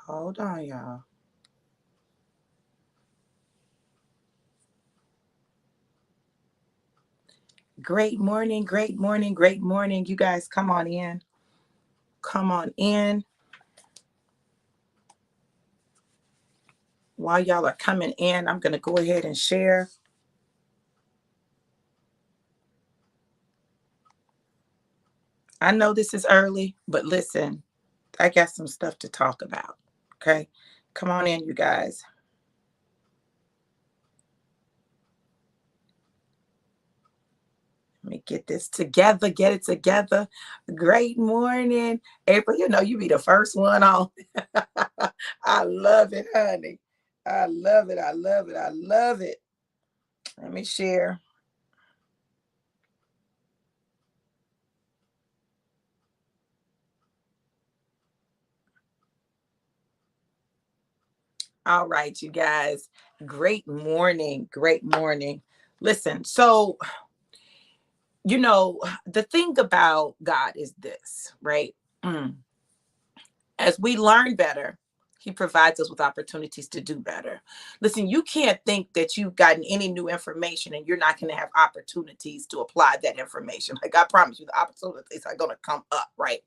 Hold on, y'all. Great morning, great morning, great morning. You guys come on in. Come on in. While y'all are coming in, I'm going to go ahead and share. I know this is early, but listen, I got some stuff to talk about. Okay. Come on in, you guys. Let me get this together, get it together. Great morning, April. You know, you be the first one on. I love it, honey. I love it. I love it. I love it. Let me share. All right, you guys. Great morning. Great morning. Listen, so, the thing about God is this, right? As we learn better, he provides us with opportunities to do better. Listen, you can't think that you've gotten any new information and you're not going to have opportunities to apply that information. Like, I promise you, the opportunities are going to come up, right?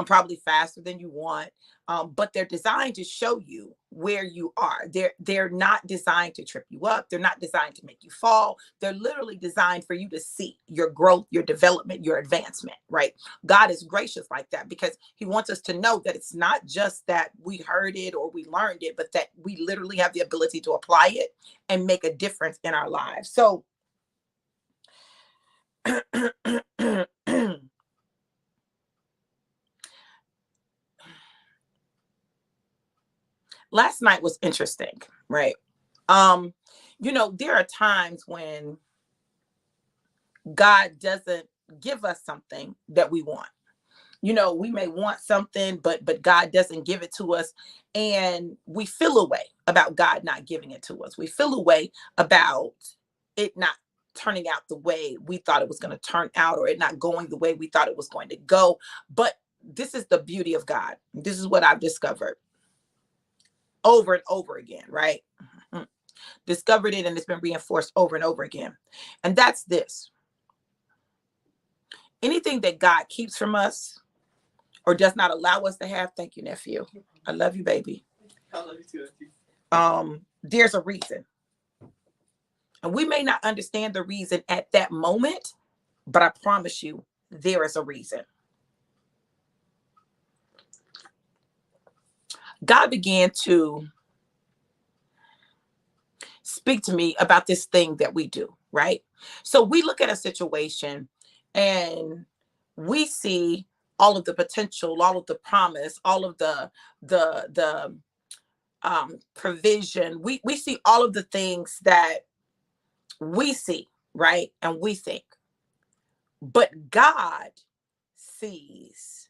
Probably faster than you want. But they're designed to show you where you are. They're not designed to trip you up. They're not designed to make you fall. They're literally designed for you to see your growth, your development, your advancement, right? God is gracious like that because he wants us to know that it's not just that we heard it or we learned it, but that we literally have the ability to apply it and make a difference in our lives. So last night was interesting, right? There are times when God doesn't give us something that we want. We may want something, but God doesn't give it to us, and we feel a way about God not giving it to us. We feel a way about it not turning out the way we thought it was going to turn out, or it not going the way we thought it was going to go. But this is the beauty of God. This is what I've discovered over and over again, right? Mhm. Discovered it, and it's been reinforced over and over again. And that's this: anything that God keeps from us or does not allow us to have, thank you, nephew. I love you, baby. I love you too, there's a reason. And we may not understand the reason at that moment, but I promise you, there is a reason. God began to speak to me about this thing that we do, right? So we look at a situation and we see all of the potential, all of the promise, all of the provision. We see all of the things that we see, right? And we think, but God sees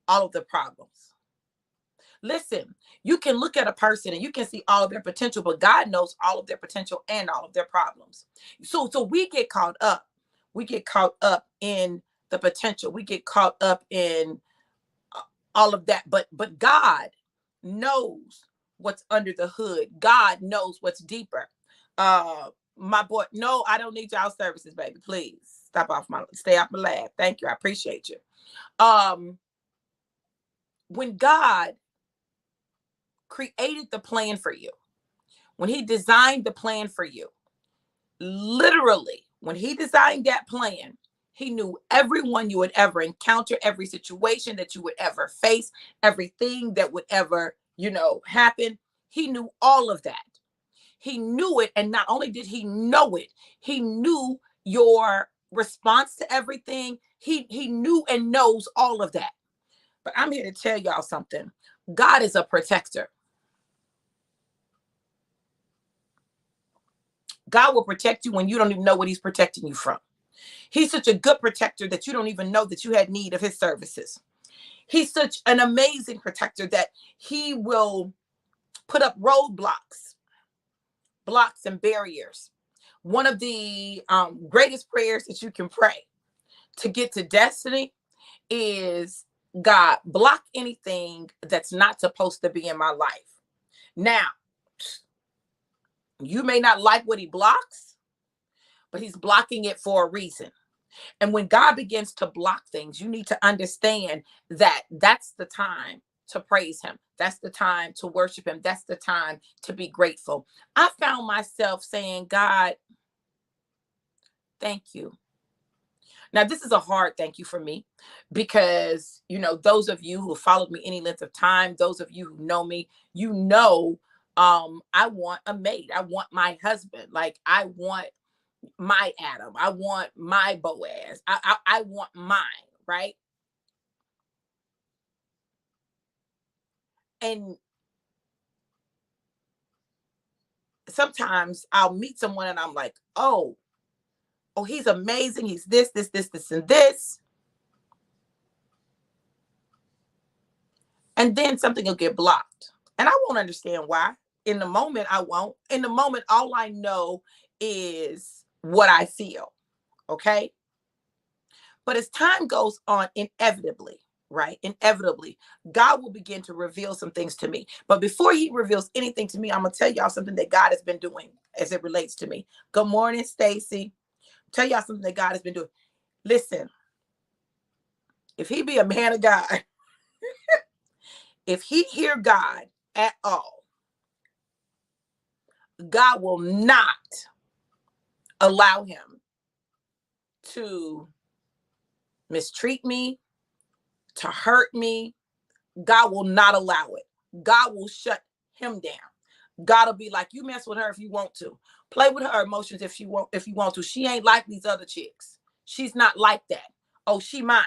all of the problems. Listen, you can look at a person and you can see all of their potential, but God knows all of their potential and all of their problems. So we get caught up. We get caught up in the potential. We get caught up in all of that. But God knows what's under the hood. God knows what's deeper. My boy, no, I don't need y'all services, baby. Please stay off my lap. Thank you. I appreciate you. When God created the plan for you, when he designed the plan for you, literally, when he designed that plan, he knew everyone you would ever encounter, every situation that you would ever face, everything that would ever, happen. He knew all of that. He knew it. And not only did he know it, he knew your response to everything. He knew and knows all of that. But I'm here to tell y'all something. God is a protector. God will protect you when you don't even know what he's protecting you from. He's such a good protector that you don't even know that you had need of his services. He's such an amazing protector that he will put up roadblocks, blocks and barriers. One of the greatest prayers that you can pray to get to destiny is God, block anything that's not supposed to be in my life. Now, you may not like what he blocks, but he's blocking it for a reason. And when God begins to block things, you need to understand that that's the time to praise him. That's the time to worship him. That's the time to be grateful. I found myself saying, God, thank you. Now, this is a hard thank you for me because, those of you who followed me any length of time, those of you who know me, I want a mate. I want my husband. Like, I want my Adam. I want my Boaz. I want mine, right? And sometimes I'll meet someone and I'm like, oh, he's amazing. He's this, and this. And then something will get blocked. And I won't understand why. In the moment, I won't. In the moment, all I know is what I feel. Okay. But as time goes on, inevitably, right? Inevitably, God will begin to reveal some things to me. But before he reveals anything to me, I'm going to tell y'all something that God has been doing as it relates to me. Good morning, Stacy. Tell y'all something that God has been doing. Listen, if he be a man of God, if he hear God at all, God will not allow him to mistreat me, to hurt me. God will not allow it. God will shut him down. God will be like, you mess with her if you want to. Play with her emotions if you want to. She ain't like these other chicks. She's not like that. Oh, she mine.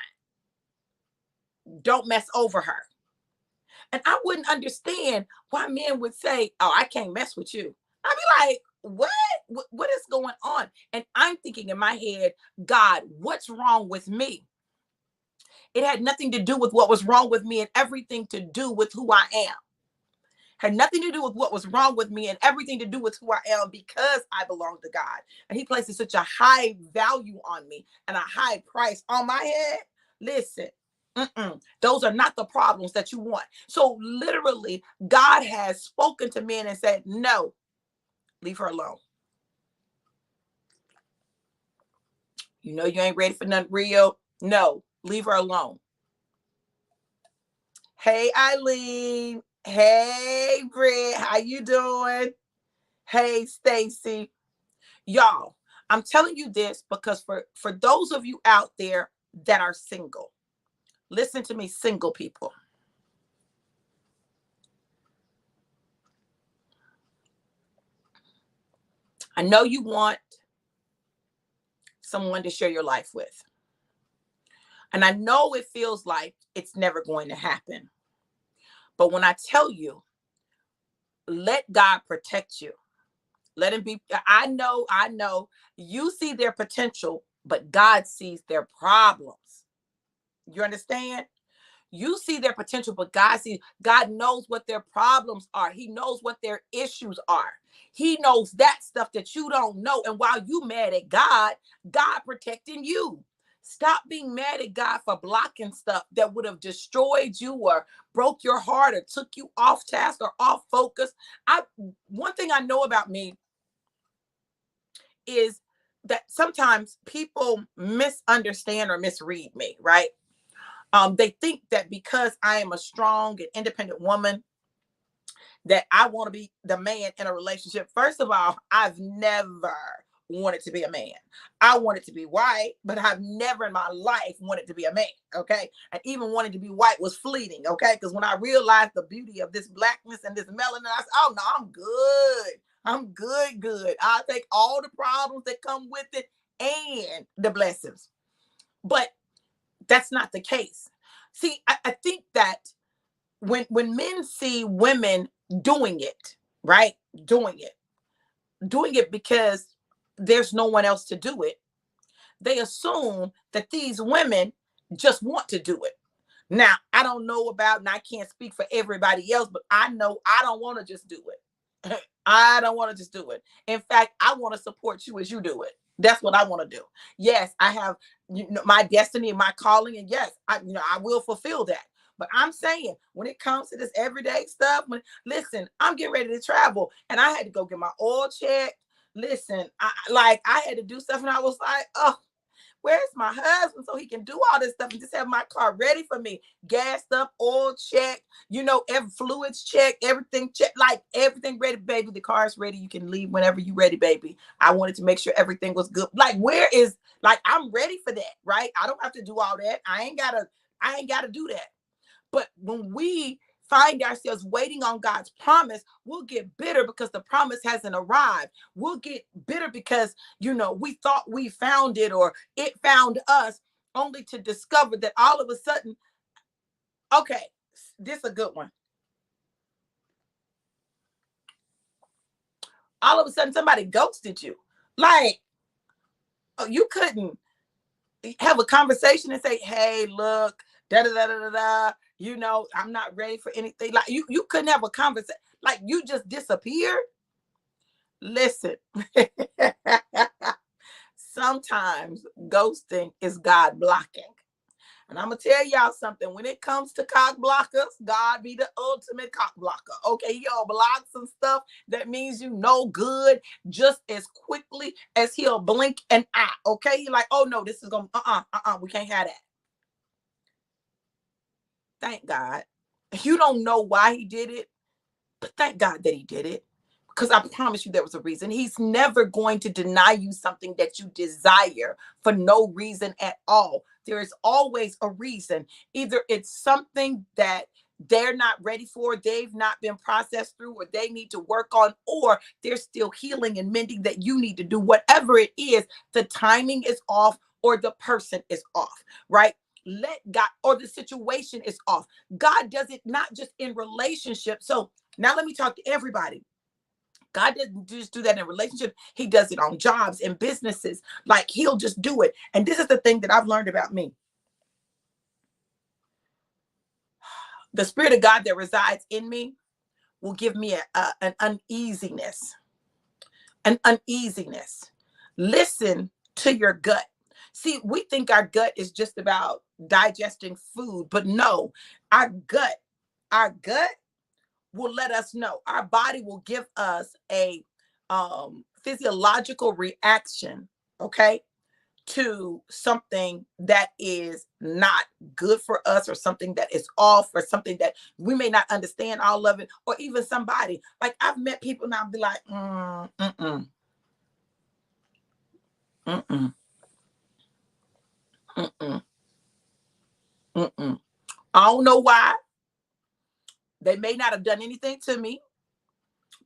Don't mess over her. And I wouldn't understand why men would say, oh, I can't mess with you. I'd be like, what is going on? And I'm thinking in my head, God, what's wrong with me? It had nothing to do with what was wrong with me and everything to do with who I am. Had nothing to do with what was wrong with me and everything to do with who I am because I belong to God. And he places such a high value on me and a high price on my head. Listen, those are not the problems that you want. So literally, God has spoken to men and said, no, leave her alone. You ain't ready for nothing real. No, leave her alone. Hey, Eileen. Hey, Britt. How you doing? Hey, Stacy. Y'all, I'm telling you this because for those of you out there that are single, listen to me, single people. I know you want someone to share your life with. And I know it feels like it's never going to happen. But when I tell you, let God protect you. Let him be. I know you see their potential, but God sees their problems. You understand? You see their potential, but God knows what their problems are. He knows what their issues are. He knows that stuff that you don't know. And while you mad at God, God protecting you. Stop being mad at God for blocking stuff that would have destroyed you or broke your heart or took you off task or off focus. One thing I know about me is that sometimes people misunderstand or misread me, right? They think that because I am a strong and independent woman, that I want to be the man in a relationship. First of all, I've never wanted to be a man. I wanted to be white, but I've never in my life wanted to be a man. Okay. And even wanting to be white was fleeting. Okay. Because when I realized the beauty of this blackness and this melanin, I said, oh no, I'm good. I'm good. I'll take all the problems that come with it and the blessings. But that's not the case. See, I think that when men see women doing it, right? Doing it because there's no one else to do it, they assume that these women just want to do it. Now, I don't know about, and I can't speak for everybody else, but I know I don't want to just do it. I don't want to just do it. In fact, I want to support you as you do it. That's what I want to do. Yes, I have, my destiny and my calling, and yes, I will fulfill that. But I'm saying, when it comes to this everyday stuff, listen, I'm getting ready to travel, and I had to go get my oil checked. Listen, I had to do stuff, and I was like, oh, where's my husband so he can do all this stuff and just have my car ready for me, gassed up, oil check, every fluids check, everything check, like everything ready, baby. The car's ready. You can leave whenever you're ready, baby. I wanted to make sure everything was good. Like, I'm ready for that, right? I don't have to do all that. I ain't gotta do that. But when we find ourselves waiting on God's promise, we'll get bitter because the promise hasn't arrived. We'll get bitter because, we thought we found it or it found us, only to discover that all of a sudden, okay, this is a good one. All of a sudden, somebody ghosted you. Like, you couldn't have a conversation and say, hey, look, da da da da da. I'm not ready for anything. Like, you couldn't have a conversation. Like, you just disappeared. Listen, sometimes ghosting is God blocking. And I'm going to tell y'all something. When it comes to cock blockers, God be the ultimate cock blocker. Okay, he'll block some stuff that means you no good just as quickly as he'll blink an eye. Okay, you're like, oh no, this is going to, we can't have that. Thank God. You don't know why he did it, but thank God that he did it. Because I promise you there was a reason. He's never going to deny you something that you desire for no reason at all. There is always a reason. Either it's something that they're not ready for, they've not been processed through, or they need to work on, or there's still healing and mending that you need to do. Whatever it is, the timing is off or the person is off, right? Let God, or the situation is off. God does it not just in relationships. So now let me talk to everybody. God doesn't just do that in relationships. He does it on jobs and businesses. Like, he'll just do it. And this is the thing that I've learned about me. The Spirit of God that resides in me will give me an uneasiness. An uneasiness. Listen to your gut. See, we think our gut is just about digesting food, but no, our gut will let us know. Our body will give us a physiological reaction, okay, to something that is not good for us, or something that is off, or something that we may not understand all of it, or even somebody. Like, I've met people now be like, mm-mm, mm-mm, mm-mm, mm-mm. I don't know why. They may not have done anything to me,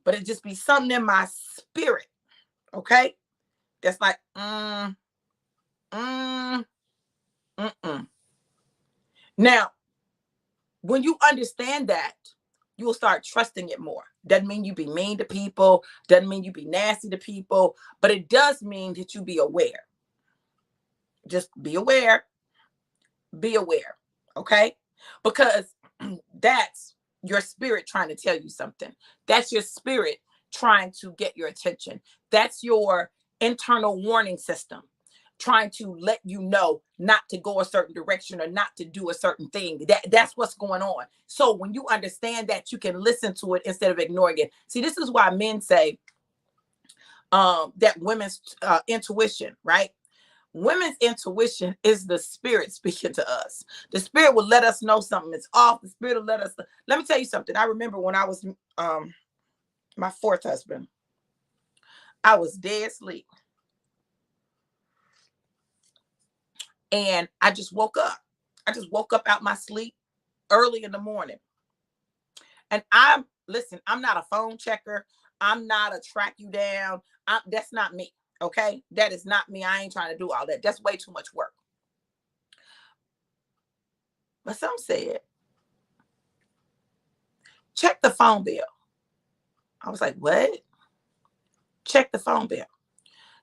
but it just be something in my spirit, okay? That's like, mm-mm. Now, when you understand that, you will start trusting it more. Doesn't mean you be mean to people, doesn't mean you be nasty to people, but it does mean that you be aware. Just be aware, okay? Because that's your spirit trying to tell you something. That's your spirit trying to get your attention. That's your internal warning system trying to let you know not to go a certain direction or not to do a certain thing. That's what's going on. So when you understand that, you can listen to it instead of ignoring it. See, this is why men say that women's intuition, right? Women's intuition is the spirit speaking to us. The spirit will let us know something is off. The spirit will let me tell you something. I remember when I was my fourth husband, I was dead asleep. And I just woke up. I just woke up out my sleep early in the morning. And I'm not a phone checker. I'm not a track you down. That's not me. Okay. That is not me. I ain't trying to do all that. That's way too much work. But some said, check the phone bill. I was like, what? Check the phone bill.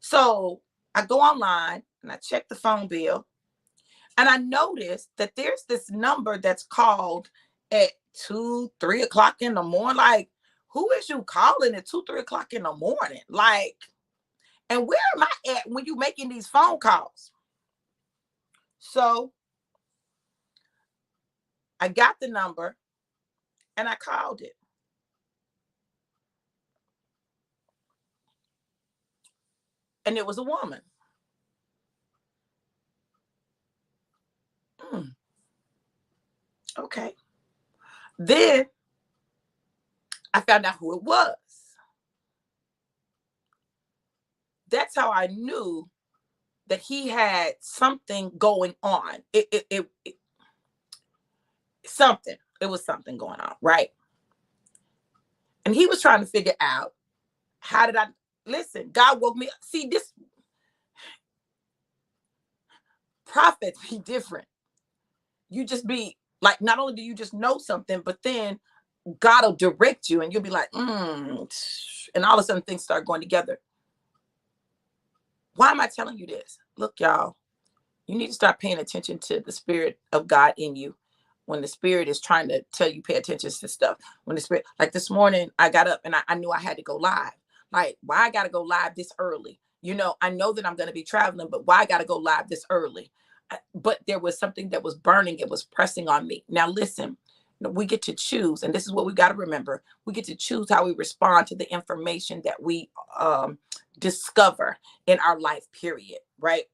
So I go online and I check the phone bill. And I noticed that there's this number that's called at 2, 3 o'clock in the morning. Like, who is you calling at 2, 3 o'clock in the morning? Like, And where am I at when you making these phone calls? So I got the number and I called it. And it was a woman. Mm, okay. Then I found out who it was. That's how I knew that he had something going on. Something. It was something going on, right? And he was trying to figure out, how did I listen? God woke me up. See, this prophets be different. You just be like, not only do you just know something, but then God will direct you and you'll be like, and all of a sudden things start going together. Why am I telling you this? Look, y'all, you need to start paying attention to the spirit of God in you. When the spirit is trying to tell you, pay attention to stuff. When the spirit, like this morning, I got up and I knew I had to go live. Like, why I got to go live this early? I know that I'm going to be traveling, but why I got to go live this early? But there was something that was burning. It was pressing on me. Now, listen, we get to choose. And this is what we got to remember. We get to choose how we respond to the information that we discover in our life, period. Right?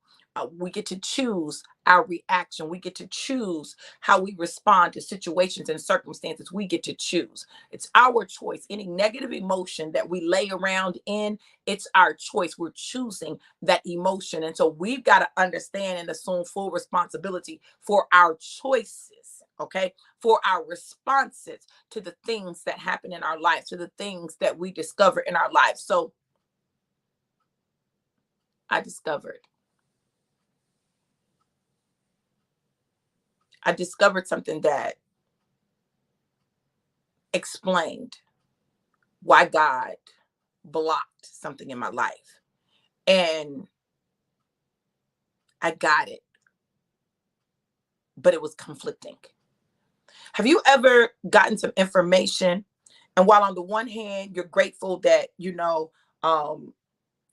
We get to choose our reaction. We get to choose how we respond to situations and circumstances. We get to choose. It's our choice. Any negative emotion that we lay around in, it's our choice. We're choosing that emotion. And so we've got to understand and assume full responsibility for our choices, okay? For our responses to the things that happen in our lives, to the things that we discover in our lives. So I discovered something that explained why God blocked something in my life. And I got it, but it was conflicting. Have you ever gotten some information and while on the one hand, you're grateful that, um,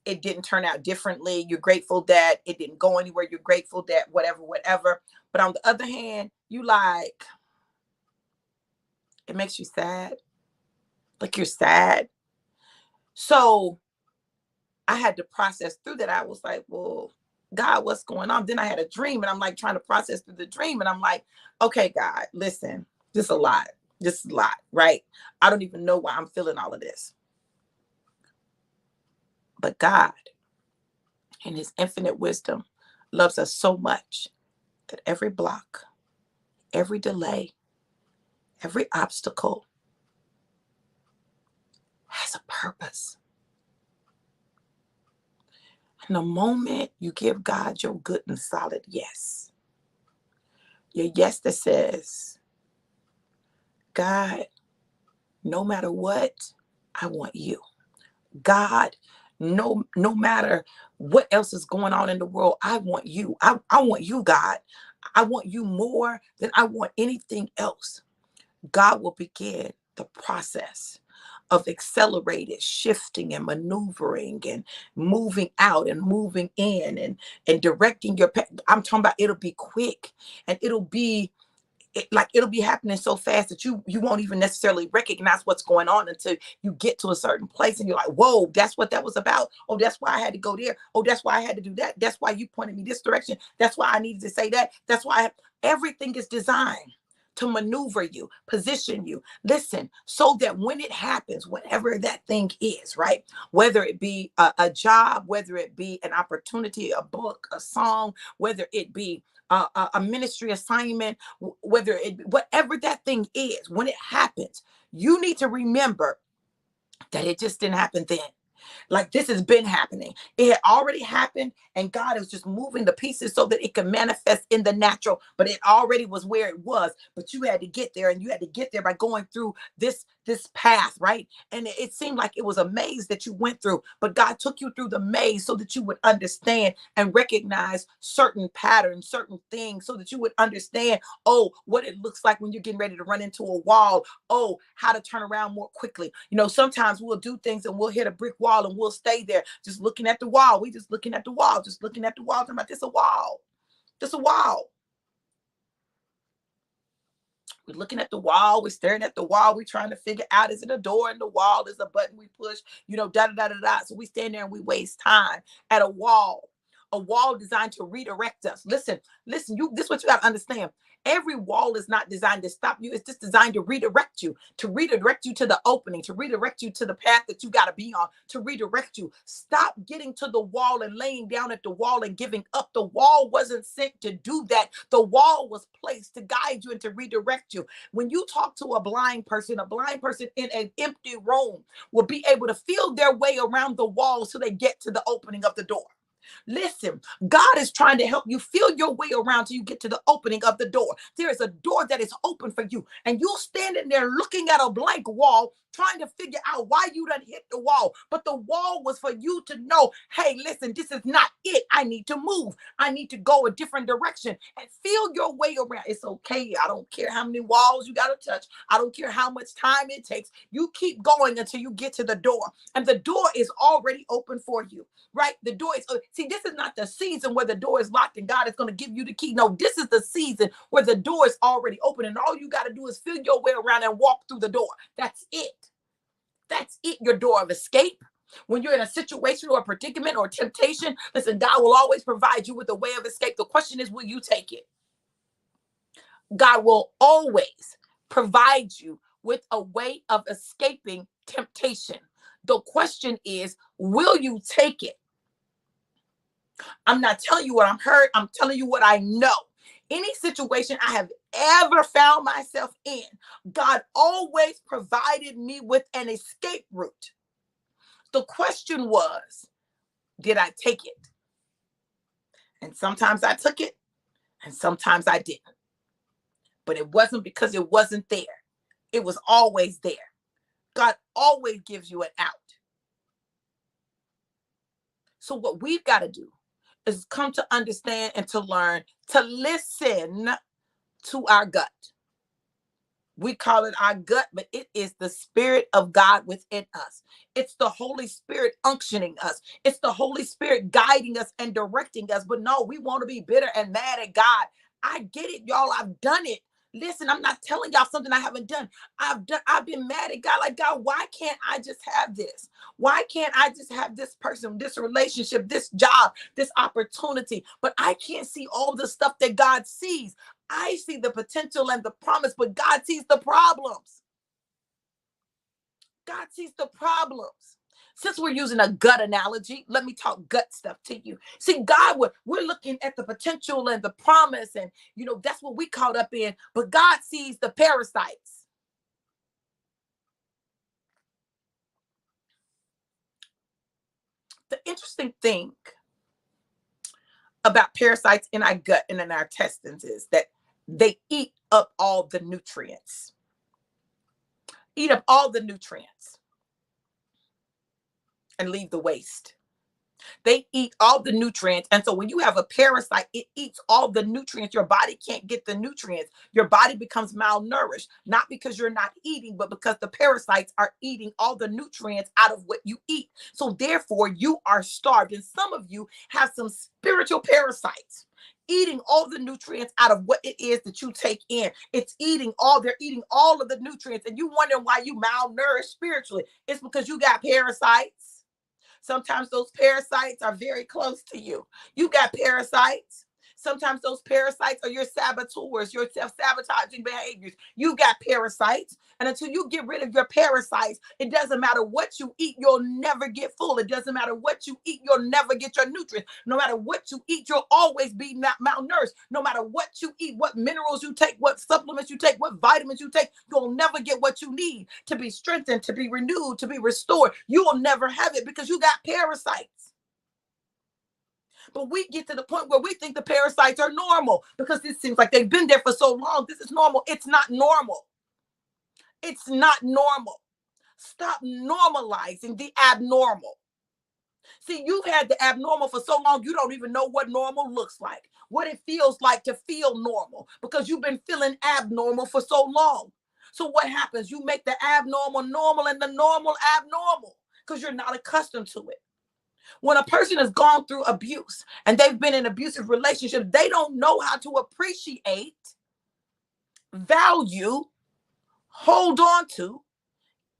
it didn't turn out differently. You're grateful that it didn't go anywhere. You're grateful that whatever, whatever. But on the other hand, you like, it makes you sad. Like you're sad. So I had to process through that. I was like, well, God, what's going on? Then I had a dream and I'm like trying to process through the dream. And I'm like, okay, God, listen, this is a lot. This is a lot, right? I don't even know why I'm feeling all of this. But God, in his infinite wisdom, loves us so much that every block, every delay, every obstacle has a purpose. And the moment you give God your good and solid yes, your yes that says, God, no matter what, I want you. God, no matter what else is going on in the world, I want you. I want you, God. I want you more than I want anything else. God will begin the process of accelerated shifting and maneuvering and moving out and moving in and directing your path. I'm talking about it'll be quick and it'll be happening so fast that you won't even necessarily recognize what's going on until you get to a certain place and you're like, whoa, that's what that was about. Oh, that's why I had to go there. Oh, that's why I had to do that. That's why you pointed me this direction. That's why I needed to say that. That's why everything is designed to maneuver you, position you. Listen, so that when it happens, whatever that thing is, right? Whether it be a job, whether it be an opportunity, a book, a song, whether it be a ministry assignment, whether it whatever that thing is, when it happens, you need to remember that it just didn't happen then. Like this has been happening. It had already happened, and God is just moving the pieces so that it can manifest in the natural. But it already was where it was. But you had to get there, and you had to get there by going through this path, right? And it seemed like it was a maze that you went through, but God took you through the maze so that you would understand and recognize certain patterns, certain things, so that you would understand, oh, what it looks like when you're getting ready to run into a wall. Oh, how to turn around more quickly. Sometimes we'll do things and we'll hit a brick wall wall, and we'll stay there just looking at the wall. We just looking at the wall, just looking at the wall. Talking about this a wall. This a wall. We're looking at the wall. We're staring at the wall. We're trying to figure out, is it a door in the wall? Is a button we push? Da da da da da. So we stand there and we waste time at a wall. A wall designed to redirect us. Listen, this is what you got to understand. Every wall is not designed to stop you. It's just designed to redirect you to the opening, to redirect you to the path that you got to be on, to redirect you. Stop getting to the wall and laying down at the wall and giving up. The wall wasn't sent to do that. The wall was placed to guide you and to redirect you. When you talk to a blind person in an empty room will be able to feel their way around the wall so they get to the opening of the door. Listen, God is trying to help you feel your way around till you get to the opening of the door. There is a door that is open for you, and you're standing there looking at a blank wall, trying to figure out why you done hit the wall. But the wall was for you to know, hey, listen, this is not it. I need to move. I need to go a different direction and feel your way around. It's okay. I don't care how many walls you got to touch. I don't care how much time it takes. You keep going until you get to the door, and the door is already open for you. Right? The door is, see, this is not the season where the door is locked and God is going to give you the key. No, this is the season where the door is already open and all you got to do is feel your way around and walk through the door. That's it. That's it, your door of escape. When you're in a situation or a predicament or temptation, listen, God will always provide you with a way of escape. The question is, will you take it? God will always provide you with a way of escaping temptation. The question is, will you take it? I'm not telling you what I'm heard. I'm telling you what I know. Any situation I have ever found myself in, God always provided me with an escape route. The question was, did I take it? And sometimes I took it, and sometimes I didn't. But it wasn't because it wasn't there. It was always there. God always gives you an out. So what we've got to do is come to understand and to learn to listen to our gut. We call it our gut, but it is the Spirit of God within us. It's the Holy Spirit unctioning us. It's the Holy Spirit guiding us and directing us. But no, we want to be bitter and mad at God. I get it, y'all. I've done it. Listen, I'm not telling y'all something I haven't done. I've been mad at God. Like, God, why can't I just have this? Why can't I just have this person, this relationship, this job, this opportunity? But I can't see all the stuff that God sees. I see the potential and the promise, but God sees the problems. God sees the problems. Since we're using a gut analogy, let me talk gut stuff to you. See, God, we're looking at the potential and the promise, and that's what we caught up in. But God sees the parasites. The interesting thing about parasites in our gut and in our intestines is that they eat up all the nutrients. Eat up all the nutrients and leave the waste. They eat all the nutrients. And so when you have a parasite, it eats all the nutrients. Your body can't get the nutrients. Your body becomes malnourished, not because you're not eating, but because the parasites are eating all the nutrients out of what you eat. So therefore, you are starved. And some of you have some spiritual parasites eating all the nutrients out of what it is that you take in. They're eating all of the nutrients. And you wonder why you malnourished spiritually. It's because you got parasites. Sometimes those parasites are very close to you. You got parasites. Sometimes those parasites are your saboteurs, your self-sabotaging behaviors. You got parasites. And until you get rid of your parasites, it doesn't matter what you eat, you'll never get full. It doesn't matter what you eat, you'll never get your nutrients. No matter what you eat, you'll always be malnourished. No matter what you eat, what minerals you take, what supplements you take, what vitamins you take, you'll never get what you need to be strengthened, to be renewed, to be restored. You will never have it because you got parasites. But we get to the point where we think the parasites are normal because it seems like they've been there for so long. This is normal. It's not normal. It's not normal. Stop normalizing the abnormal. See, you've had the abnormal for so long, you don't even know what normal looks like, what it feels like to feel normal, because you've been feeling abnormal for so long. So what happens? You make the abnormal normal and the normal abnormal. because you're not accustomed to it. When a person has gone through abuse and they've been in abusive relationships, they don't know how to appreciate, value, hold on to,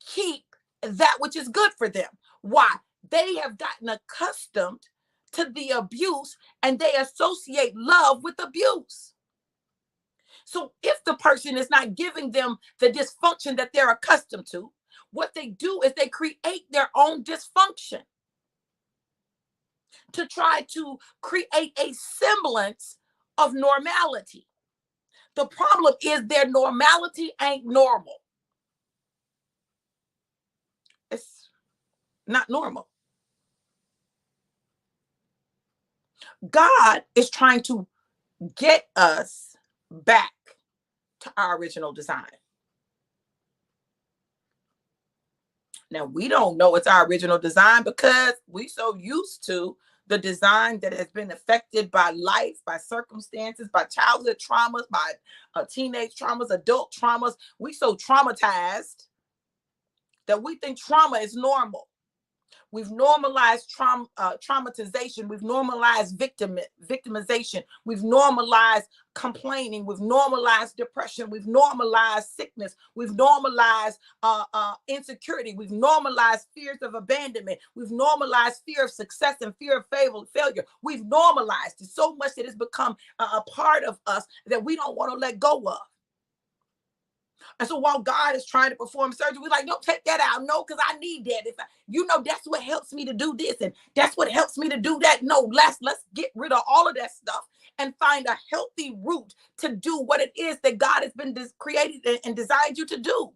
keep that which is good for them. Why? They have gotten accustomed to the abuse and they associate love with abuse. So if the person is not giving them the dysfunction that they're accustomed to, what they do is they create their own dysfunction to try to create a semblance of normality. The problem is their normality ain't normal. It's not normal. God is trying to get us back to our original design. Now, we don't know it's our original design because we so used to the design that has been affected by life, by circumstances, by childhood traumas, by teenage traumas, adult traumas. We so traumatized that we think trauma is normal. We've normalized traumatization. We've normalized victimization. We've normalized complaining. We've normalized depression. We've normalized sickness. We've normalized insecurity. We've normalized fears of abandonment. We've normalized fear of success and fear of failure. We've normalized it so much that it's become a part of us that we don't want to let go of. And so while God is trying to perform surgery, we're like, no, take that out. No, because I need that. That's what helps me to do this. And that's what helps me to do that. No, let's get rid of all of that stuff and find a healthy route to do what it is that God has been created and designed you to do.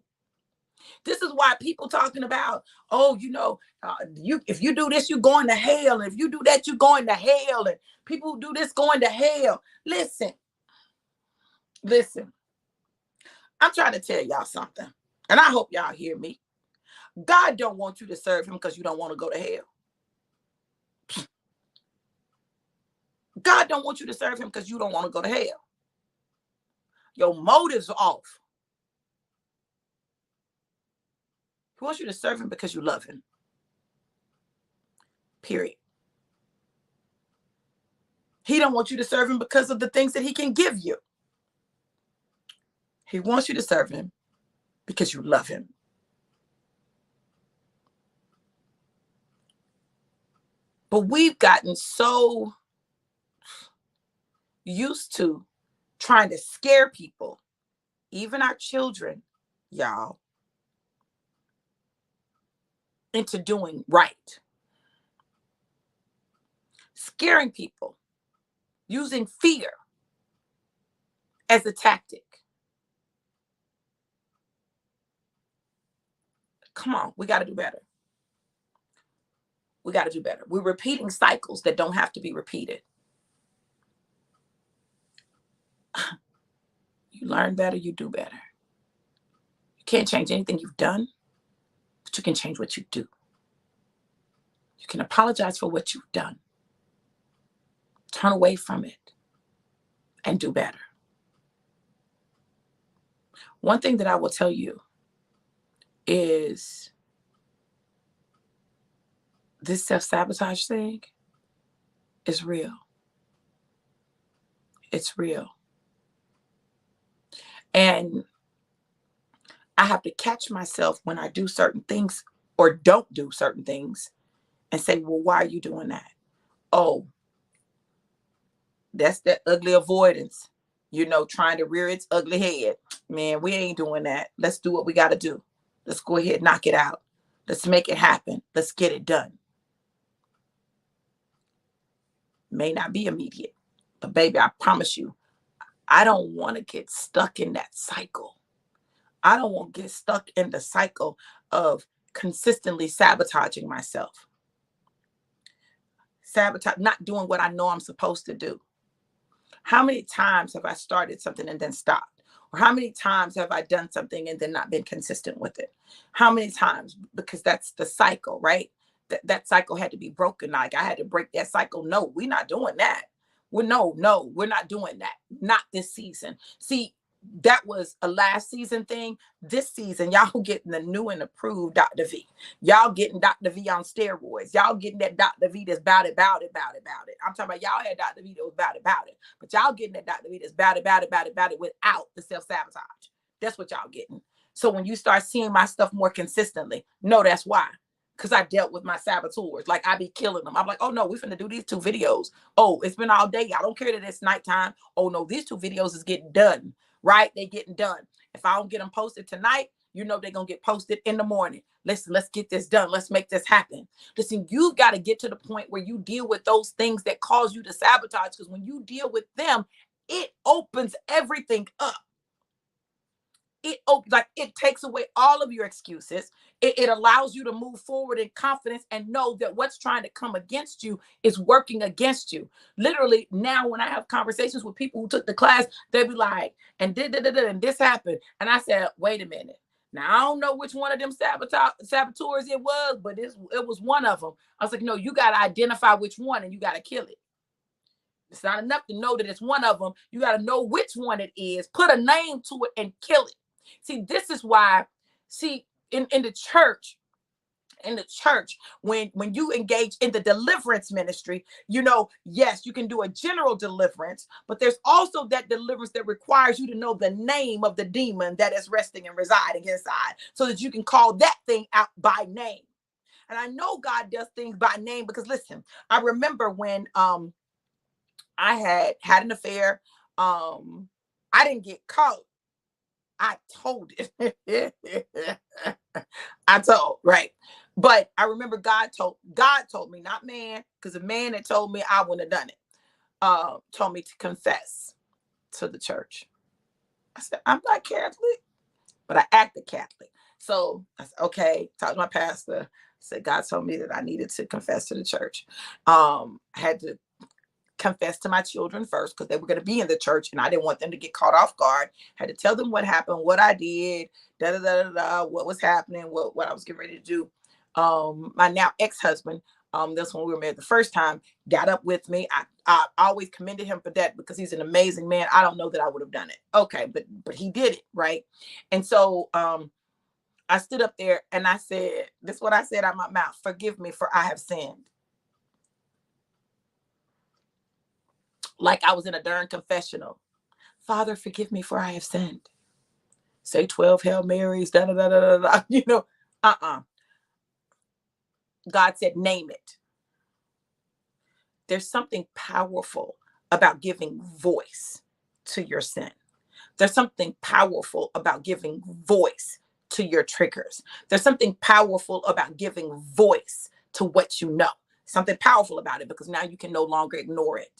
This is why people talking about, if you do this, you're going to hell. And if you do that, you're going to hell. And people who do this going to hell. Listen. I'm trying to tell y'all something, and I hope y'all hear me. God don't want you to serve him because you don't want to go to hell. God don't want you to serve him because you don't want to go to hell. Your motives are off. He wants you to serve him because you love him. Period. He don't want you to serve him because of the things that he can give you. He wants you to serve him because you love him. But we've gotten so used to trying to scare people, even our children, y'all, into doing right. Scaring people, using fear as a tactic. Come on, we got to do better. We got to do better. We're repeating cycles that don't have to be repeated. You learn better, you do better. You can't change anything you've done, but you can change what you do. You can apologize for what you've done, turn away from it, and do better. One thing that I will tell you is this self-sabotage thing is real. It's real. And I have to catch myself when I do certain things or don't do certain things and say, well, why are you doing that? Oh, that's that ugly avoidance, trying to rear its ugly head. Man, we ain't doing that. Let's do what we got to do. Let's go ahead, knock it out. Let's make it happen. Let's get it done. May not be immediate, but baby, I promise you, I don't want to get stuck in that cycle. I don't want to get stuck in the cycle of consistently sabotaging myself. Not doing what I know I'm supposed to do. How many times have I started something and then stopped? Or how many times have I done something and then not been consistent with it? How many times? Because that's the cycle, right? That cycle had to be broken. Like I had to break that cycle. No, we're not doing that. We're not doing that. Not this season. See, that was a last season thing. This season, y'all getting the new and approved Dr. V. Y'all getting Dr. V on steroids. Y'all getting that Dr. V that's about it. I'm talking about y'all had Dr. V that was about it. But y'all getting that Dr. V that's about it without the self-sabotage. That's what y'all getting. So when you start seeing my stuff more consistently, no, that's why. Because I dealt with my saboteurs. Like, I be killing them. I'm like, oh no, we finna do these 2 videos. Oh, it's been all day. I don't care that it's nighttime. Oh no, these 2 videos is getting done. Right? They getting done. If I don't get them posted tonight, you know they're gonna get posted in the morning. Listen, let's get this done. Let's make this happen. Listen, you've got to get to the point where you deal with those things that cause you to sabotage. Because when you deal with them, it opens everything up. It takes away all of your excuses. It allows you to move forward in confidence and know that what's trying to come against you is working against you. Literally, now when I have conversations with people who took the class, they'll be like, and and this happened. And I said, wait a minute. Now, I don't know which one of them saboteurs it was, but it was one of them. I was like, no, you got to identify which one and you got to kill it. It's not enough to know that it's one of them. You got to know which one it is, put a name to it and kill it. See, this is why, in the church, when you engage in the deliverance ministry, yes, you can do a general deliverance, but there's also that deliverance that requires you to know the name of the demon that is resting and residing inside, so that you can call that thing out by name. And I know God does things by name, because listen, I remember when I had an affair. I didn't get caught. I told it. I told, right? But I remember God told me, not man, because the man that told me, I wouldn't have done it. Told me to confess to the church. I said, I'm not Catholic, but I acted Catholic. So I said, okay, talked to my pastor. Said God told me that I needed to confess to the church. I had to confess to my children first, because they were going to be in the church and I didn't want them to get caught off guard. Had to tell them what happened, what I did, what was happening, what I was getting ready to do. My now ex-husband, that's when we were married the first time, got up with me. I always commended him for that, because he's an amazing man. I don't know that I would have done it. Okay, but he did it, right? And so I stood up there and I said, this is what I said out of my mouth: forgive me, for I have sinned. Like I was in a darn confessional. Father, forgive me, for I have sinned. Say 12 Hail Marys, da da da da da. God said, name it. There's something powerful about giving voice to your sin. There's something powerful about giving voice to your triggers. There's something powerful about giving voice to what you know. Something powerful about it, because now you can no longer ignore it.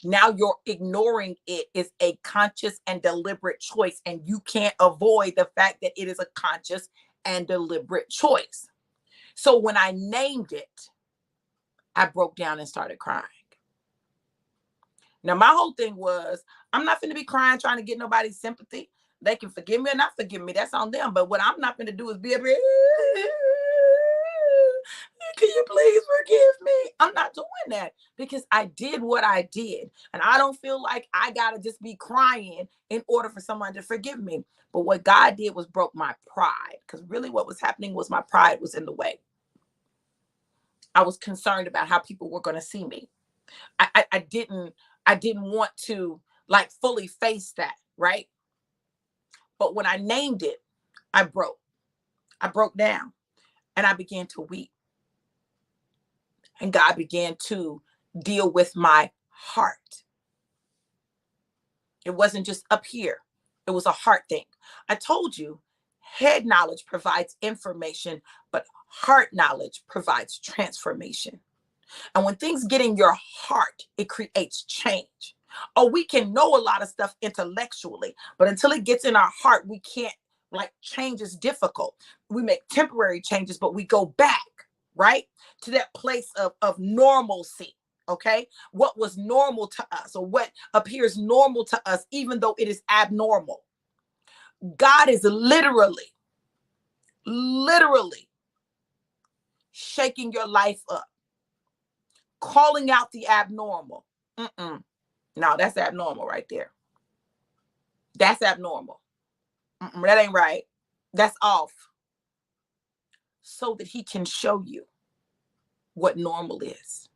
Now your ignoring it is a conscious and deliberate choice, and you can't avoid the fact that it is a conscious and deliberate choice. So when I named it, I broke down and started crying. Now, my whole thing was, I'm not going to be crying trying to get nobody's sympathy. They can forgive me or not forgive me. That's on them. But what I'm not going to do is be able to, can you please forgive me? I'm not doing that, because I did what I did. And I don't feel like I got to just be crying in order for someone to forgive me. But what God did was broke my pride, because really what was happening was my pride was in the way. I was concerned about how people were going to see me. I didn't want to like fully face that, right? But when I named it, I broke down, and I began to weep. And God began to deal with my heart. It wasn't just up here. It was a heart thing. I told you, head knowledge provides information, but heart knowledge provides transformation. And when things get in your heart, it creates change. Oh, we can know a lot of stuff intellectually, but until it gets in our heart, we can't, like, change is difficult. We make temporary changes, but we go back, right, to that place of normalcy. Okay. What was normal to us, or what appears normal to us, even though it is abnormal. God is literally shaking your life up, calling out the abnormal. No, that's abnormal right there. That's abnormal. That ain't right. That's off. So that he can show you what normal is,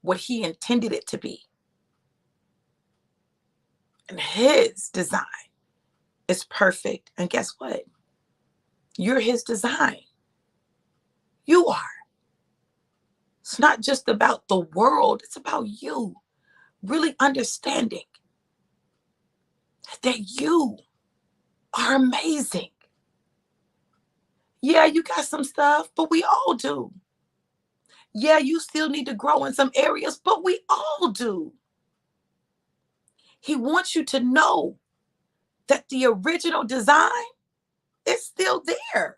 what he intended it to be. And his design is perfect. And guess what? You're his design. You are. It's not just about the world, it's about you. Really understanding that you are amazing. Yeah, you got some stuff, but we all do. Yeah, you still need to grow in some areas, but we all do. He wants you to know that the original design is still there.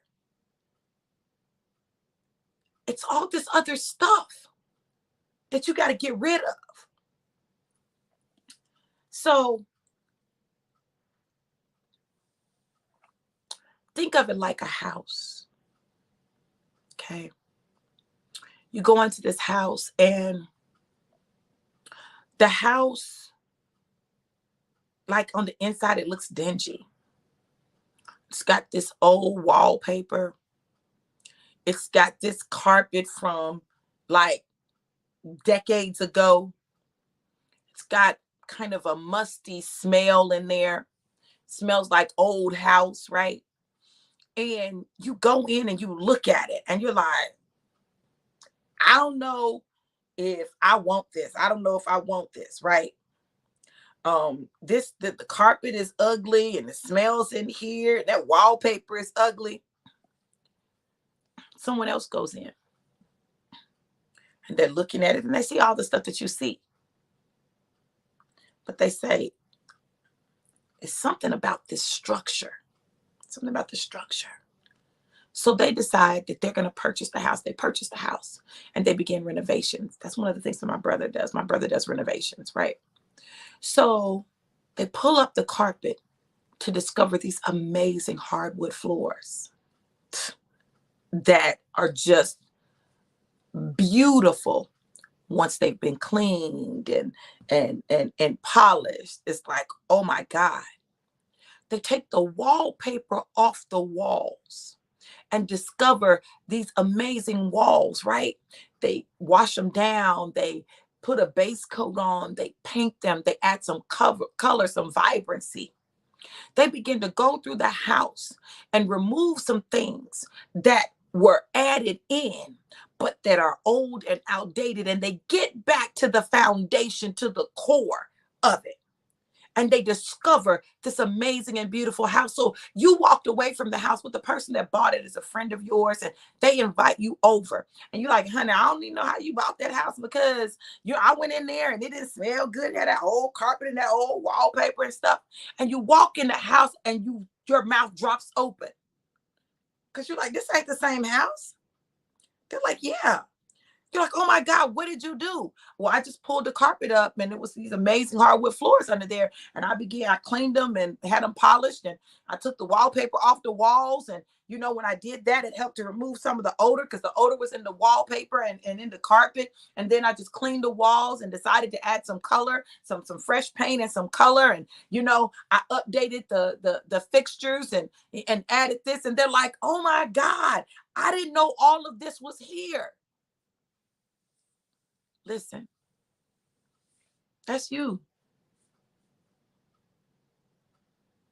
It's all this other stuff that you got to get rid of. So think of it like a house. Okay. You go into this house and the house, like on the inside, it looks dingy. It's got this old wallpaper. It's got this carpet from like decades ago. It's got kind of a musty smell in there. Smells like old house, right? And you go in and you look at it and you're like, I don't know if I want this. I don't know if I want this, right? The carpet is ugly and the smells in here. That wallpaper is ugly. Someone else goes in and they're looking at it and they see all the stuff that you see. But they say, it's something about this structure. Something about the structure. So they decide that they're going to purchase the house. They purchase the house and they begin renovations. That's one of the things that my brother does. My brother does renovations, right? So they pull up the carpet to discover these amazing hardwood floors that are just beautiful once they've been cleaned and polished. It's like, oh my God. They take the wallpaper off the walls and discover these amazing walls, right? They wash them down, they put a base coat on, they paint them, they add some color, some vibrancy. They begin to go through the house and remove some things that were added in, but that are old and outdated. And they get back to the foundation, to the core of it. And they discover this amazing and beautiful house. So you walked away from the house with the person that bought it as a friend of yours, and they invite you over. And you're like, honey, I don't even know how you bought that house because I went in there and it didn't smell good. It had that old carpet and that old wallpaper and stuff. And you walk in the house and your mouth drops open because you're like, this ain't the same house. They're like, yeah. You're like, oh my God, what did you do? Well, I just pulled the carpet up and it was these amazing hardwood floors under there. And I cleaned them and had them polished. And I took the wallpaper off the walls. And, when I did that, it helped to remove some of the odor because the odor was in the wallpaper and in the carpet. And then I just cleaned the walls and decided to add some color, some fresh paint and some color. And, I updated the fixtures and added this. And they're like, oh my God, I didn't know all of this was here. Listen, that's you.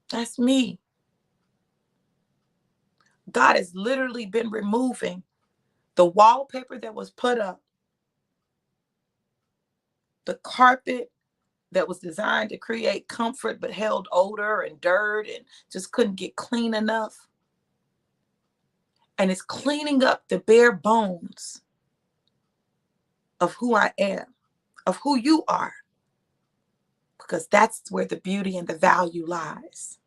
That's me. God has literally been removing the wallpaper that was put up, the carpet that was designed to create comfort but held odor and dirt and just couldn't get clean enough. And it's cleaning up the bare bones of who I am, of who you are, because that's where the beauty and the value lies.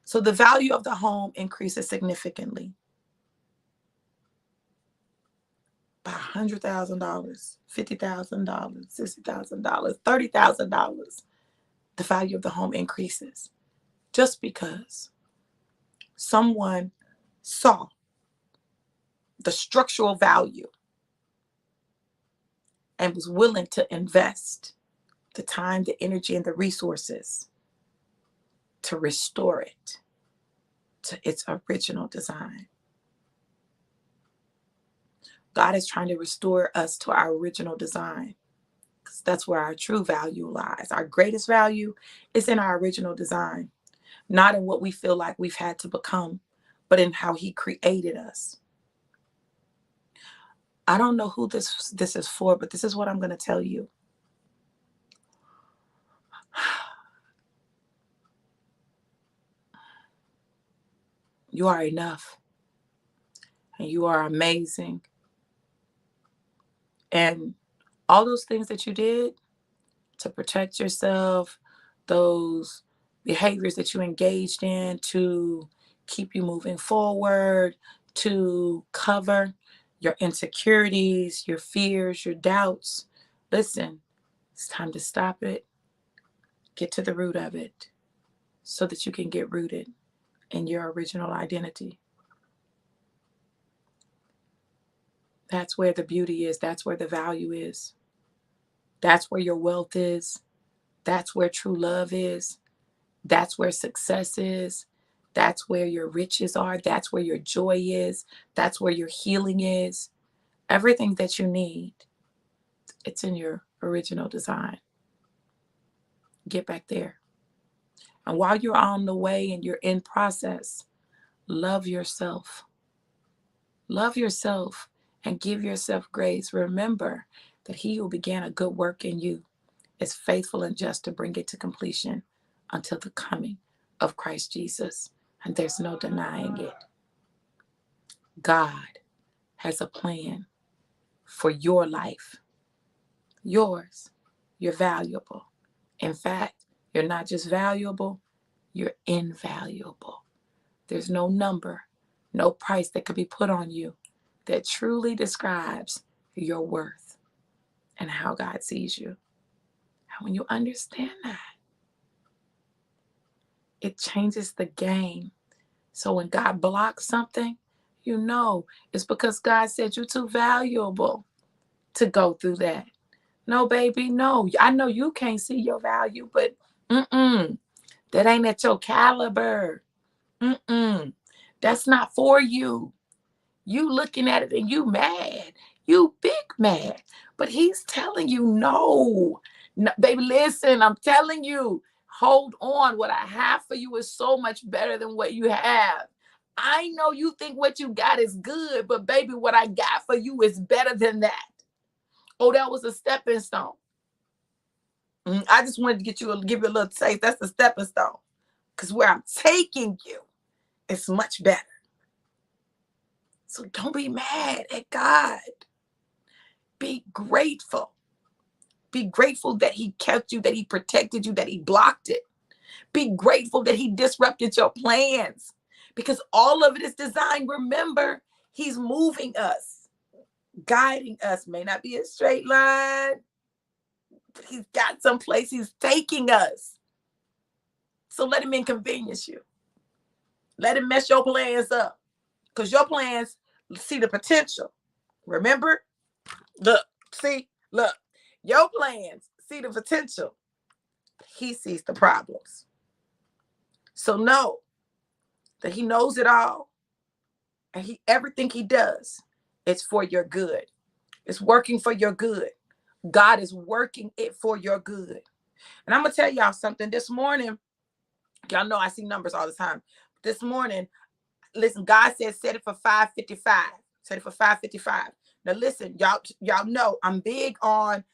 So the value of the home increases significantly by $100,000, $50,000, $60,000, $30,000. The value of the home increases just because someone saw the structural value and was willing to invest the time, the energy, and the resources to restore it to its original design. God is trying to restore us to our original design, because that's where our true value lies. Our greatest value is in our original design, not in what we feel like we've had to become, but in how he created us. I don't know who this is for, but this is what I'm going to tell you. You are enough, and you are amazing. And all those things that you did to protect yourself, those behaviors that you engaged in to keep you moving forward, to cover your insecurities, your fears, your doubts. Listen, it's time to stop it, get to the root of it, so that you can get rooted in your original identity. That's where the beauty is. That's where the value is. That's where your wealth is. That's where true love is. That's where success is. That's where your riches are. That's where your joy is. That's where your healing is. Everything that you need, it's in your original design. Get back there. And while you're on the way and you're in process, love yourself. Love yourself and give yourself grace. Remember that he who began a good work in you is faithful and just to bring it to completion until the coming of Christ Jesus. And there's no denying it. God has a plan for your life. Yours. You're valuable. In fact, you're not just valuable, you're invaluable. There's no number, no price that could be put on you that truly describes your worth and how God sees you. And when you understand that, it changes the game. So when God blocks something, you know it's because God said you're too valuable to go through that. No, baby, no. I know you can't see your value, but that ain't at your caliber. That's not for you. You looking at it and you mad. You big mad. But he's telling you no. No, baby, listen, I'm telling you, hold on. What I have for you is so much better than what you have. I know you think what you got is good, but baby, what I got for you is better than that. Oh, that was a stepping stone. I just wanted to give you a little taste. That's a stepping stone. Because where I'm taking you is much better. So don't be mad at God. Be grateful. Be grateful that he kept you, that he protected you, that he blocked it. Be grateful that he disrupted your plans, because all of it is designed. Remember, he's moving us, guiding us. May not be a straight line, but he's got some place he's taking us. So let him inconvenience you. Let him mess your plans up, because your plans see the potential. Remember? Look, your plans see the potential. He sees the problems. So know that he knows it all, and everything he does, it's for your good. It's working for your good. God is working it for your good. And I'm gonna tell y'all something. This morning, y'all know I see numbers all the time. This morning, listen, God said set it for 5:55. Set it for 5:55. Now listen, y'all know I'm big on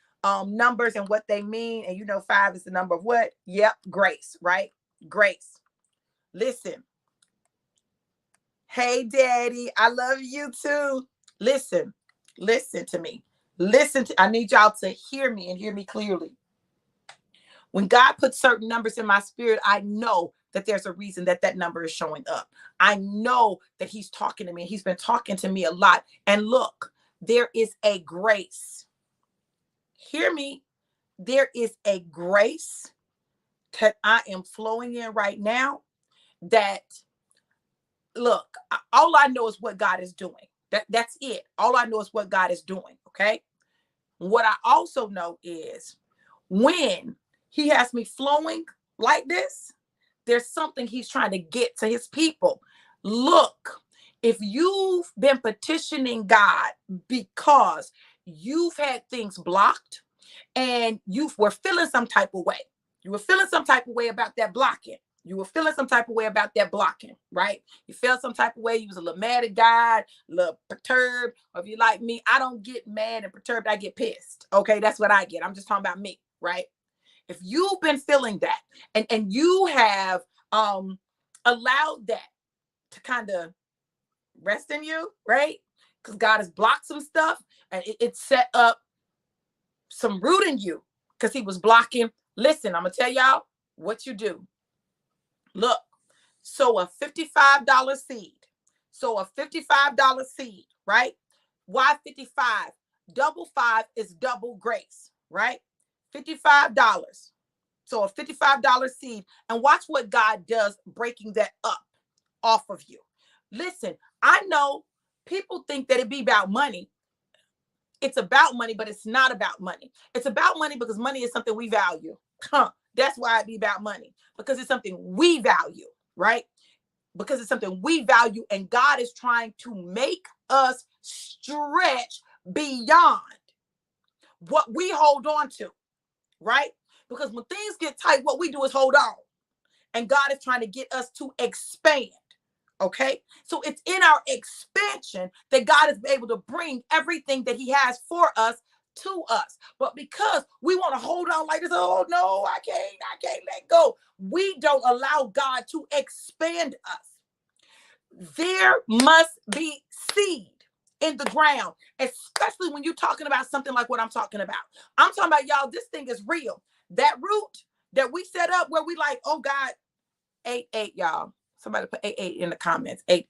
numbers and what they mean. And you know, 5 is the number of what? Yep, grace, right? Grace. Listen. Hey, Daddy, I love you too. Listen to me. I need y'all to hear me and hear me clearly. When God puts certain numbers in my spirit, I know that there's a reason that number is showing up. I know that he's talking to me. He's been talking to me a lot. And look, there is a grace. Hear me. There is a grace that I am flowing in right now that, look, all I know is what God is doing. That's it. All I know is what God is doing. Okay. What I also know is when he has me flowing like this, there's something he's trying to get to his people. Look, if you've been petitioning God because you've had things blocked and you were feeling some type of way, you were feeling some type of way about that blocking. You were feeling some type of way about that blocking, right? You felt some type of way. You was a little mad at God, a little perturbed. Or if you like me, I don't get mad and perturbed. I get pissed. Okay, that's what I get. I'm just talking about me, right? If you've been feeling that and you have allowed that to kind of rest in you, right? Because God has blocked some stuff and it set up some root in you because he was blocking. Listen, I'm going to tell y'all what you do. Look, sow a $55 seed. So a $55 seed, right? Why 55? Double five is double grace, right? $55. So a $55 seed. And watch what God does breaking that up off of you. Listen, I know people think that it be about money. It's about money, but it's not about money. It's about money because money is something we value. That's why it be about money, because it's something we value, right? Because it's something we value, and God is trying to make us stretch beyond what we hold on to, right? Because when things get tight, what we do is hold on. And God is trying to get us to expand. Okay, so it's in our expansion that God is able to bring everything that he has for us to us. But because we want to hold on like this, oh no, I can't let go. We don't allow God to expand us. There must be seed in the ground, especially when you're talking about something like what I'm talking about. I'm talking about, y'all, this thing is real. That root that we set up where we like, oh God, 8 y'all. Somebody put 8 in the comments. 8.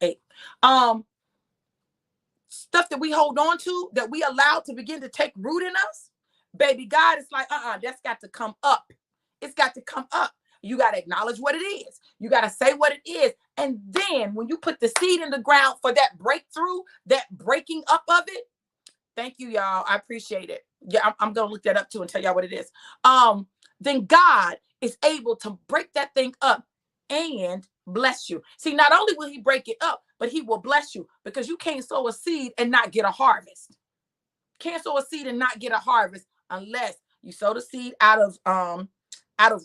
Stuff that we hold on to, that we allow to begin to take root in us. Baby, God is like, that's got to come up. It's got to come up. You got to acknowledge what it is. You got to say what it is. And then when you put the seed in the ground for that breakthrough, that breaking up of it, thank you, y'all. I appreciate it. Yeah, I'm going to look that up too and tell y'all what it is. Then God is able to break that thing up and bless you. See, not only will he break it up, but he will bless you, because you can't sow a seed and not get a harvest. Can't sow a seed and not get a harvest unless you sow the seed out of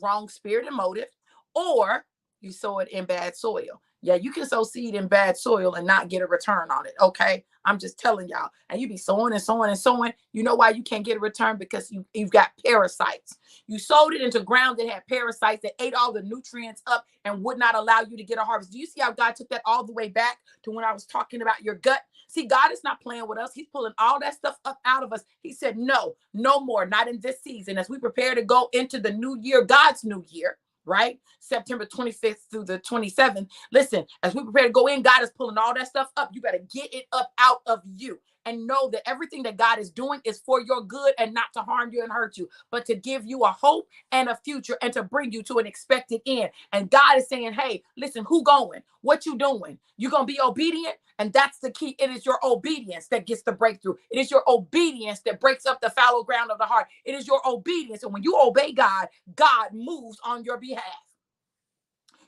wrong spirit and motive, or you sow it in bad soil. Yeah, you can sow seed in bad soil and not get a return on it. Okay, I'm just telling y'all. And you be sowing and sowing and sowing. You know why you can't get a return? Because you've got parasites. You sowed it into ground that had parasites that ate all the nutrients up and would not allow you to get a harvest. Do you see how God took that all the way back to when I was talking about your gut? See, God is not playing with us. He's pulling all that stuff up out of us. He said, no more, not in this season. As we prepare to go into the new year, God's new year, right? September 25th through the 27th. Listen, as we prepare to go in, God is pulling all that stuff up. You got to get it up out of you and know that everything that God is doing is for your good and not to harm you and hurt you, but to give you a hope and a future and to bring you to an expected end. And God is saying, hey, listen, who going? What you doing? You going to be obedient? And that's the key. It is your obedience that gets the breakthrough. It is your obedience that breaks up the fallow ground of the heart. It is your obedience. And when you obey God, God moves on your behalf.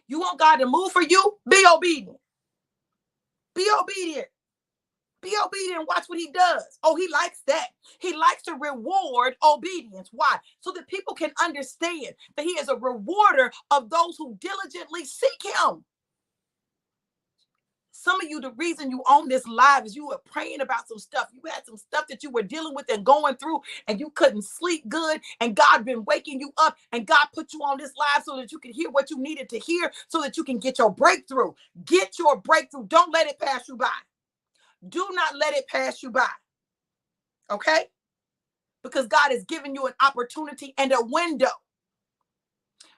You want God to move for you? Be obedient. Be obedient. Be obedient and watch what he does. Oh, he likes that. He likes to reward obedience. Why? So that people can understand that he is a rewarder of those who diligently seek him. Some of you, the reason you own this live is you were praying about some stuff. You had some stuff that you were dealing with and going through, and you couldn't sleep good. And God been waking you up, and God put you on this live so that you can hear what you needed to hear, so that you can get your breakthrough. Get your breakthrough. Don't let it pass you by. Do not let it pass you by. Okay? Because God is giving you an opportunity and a window.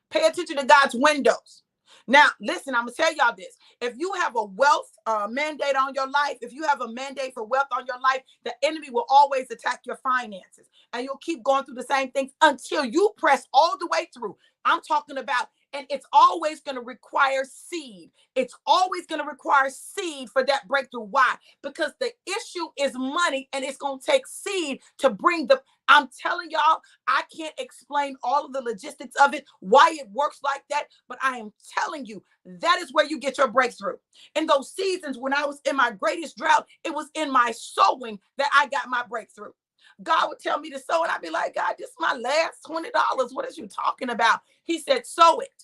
Pay attention to God's windows. Now, listen, I'm going to tell y'all this. If you have a wealth mandate on your life, if you have a mandate for wealth on your life, the enemy will always attack your finances. And you'll keep going through the same things until you press all the way through. I'm talking about And it's always going to require seed. It's always going to require seed for that breakthrough. Why? Because the issue is money, and it's going to take seed to bring the. I'm telling y'all, I can't explain all of the logistics of it, why it works like that, but I am telling you, that is where you get your breakthrough. In those seasons when I was in my greatest drought, it was in my sowing that I got my breakthrough. God would tell me to sow, and I'd be like, God, this is my last $20. What is you talking about? He said, sow it.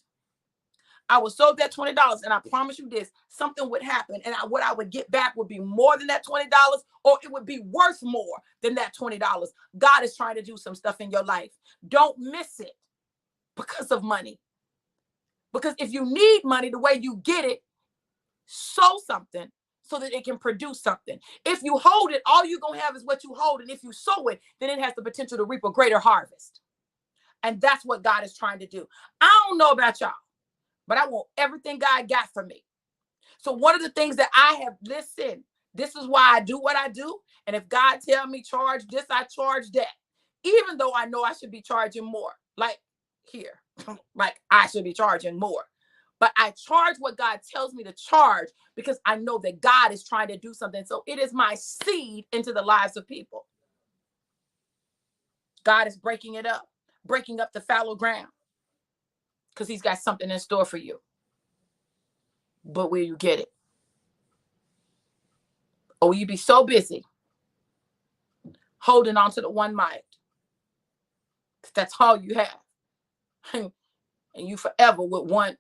I would sow that $20, and I promise you this, something would happen, and what I would get back would be more than that $20, or it would be worth more than that $20. God is trying to do some stuff in your life. Don't miss it because of money. Because if you need money, the way you get it, sow something so that it can produce something. If you hold it, all you're going to have is what you hold. And if you sow it, then it has the potential to reap a greater harvest. And that's what God is trying to do. I don't know about y'all, but I want everything God got for me. So one of the things that I have, listen, this is why I do what I do. And if God tell me charge this, I charge that. Even though I know I should be charging more. Like here, like I should be charging more. But I charge what God tells me to charge because I know that God is trying to do something. So it is my seed into the lives of people. God is breaking it up, breaking up the fallow ground because he's got something in store for you. But will you get it? Or will you be so busy holding on to the one mite? That's all you have. And you forever with one.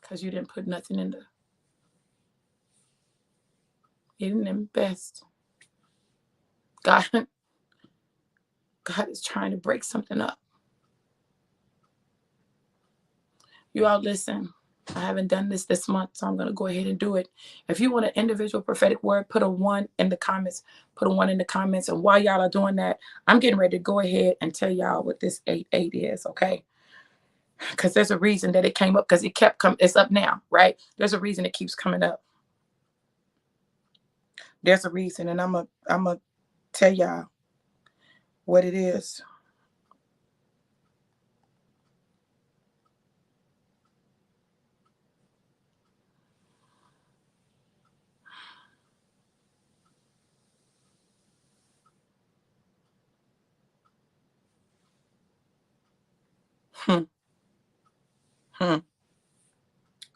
Because you didn't put nothing in there. You didn't invest. God is trying to break something up. You all listen. I haven't done this month, so I'm going to go ahead and do it. If you want an individual prophetic word, put a 1 in the comments. Put a 1 in the comments. And while y'all are doing that, I'm getting ready to go ahead and tell y'all what this 8-8 is, okay? Because there's a reason that it came up, because it kept coming. It's up now, right? There's a reason it keeps coming up. There's a reason, and I'm gonna tell y'all what it is.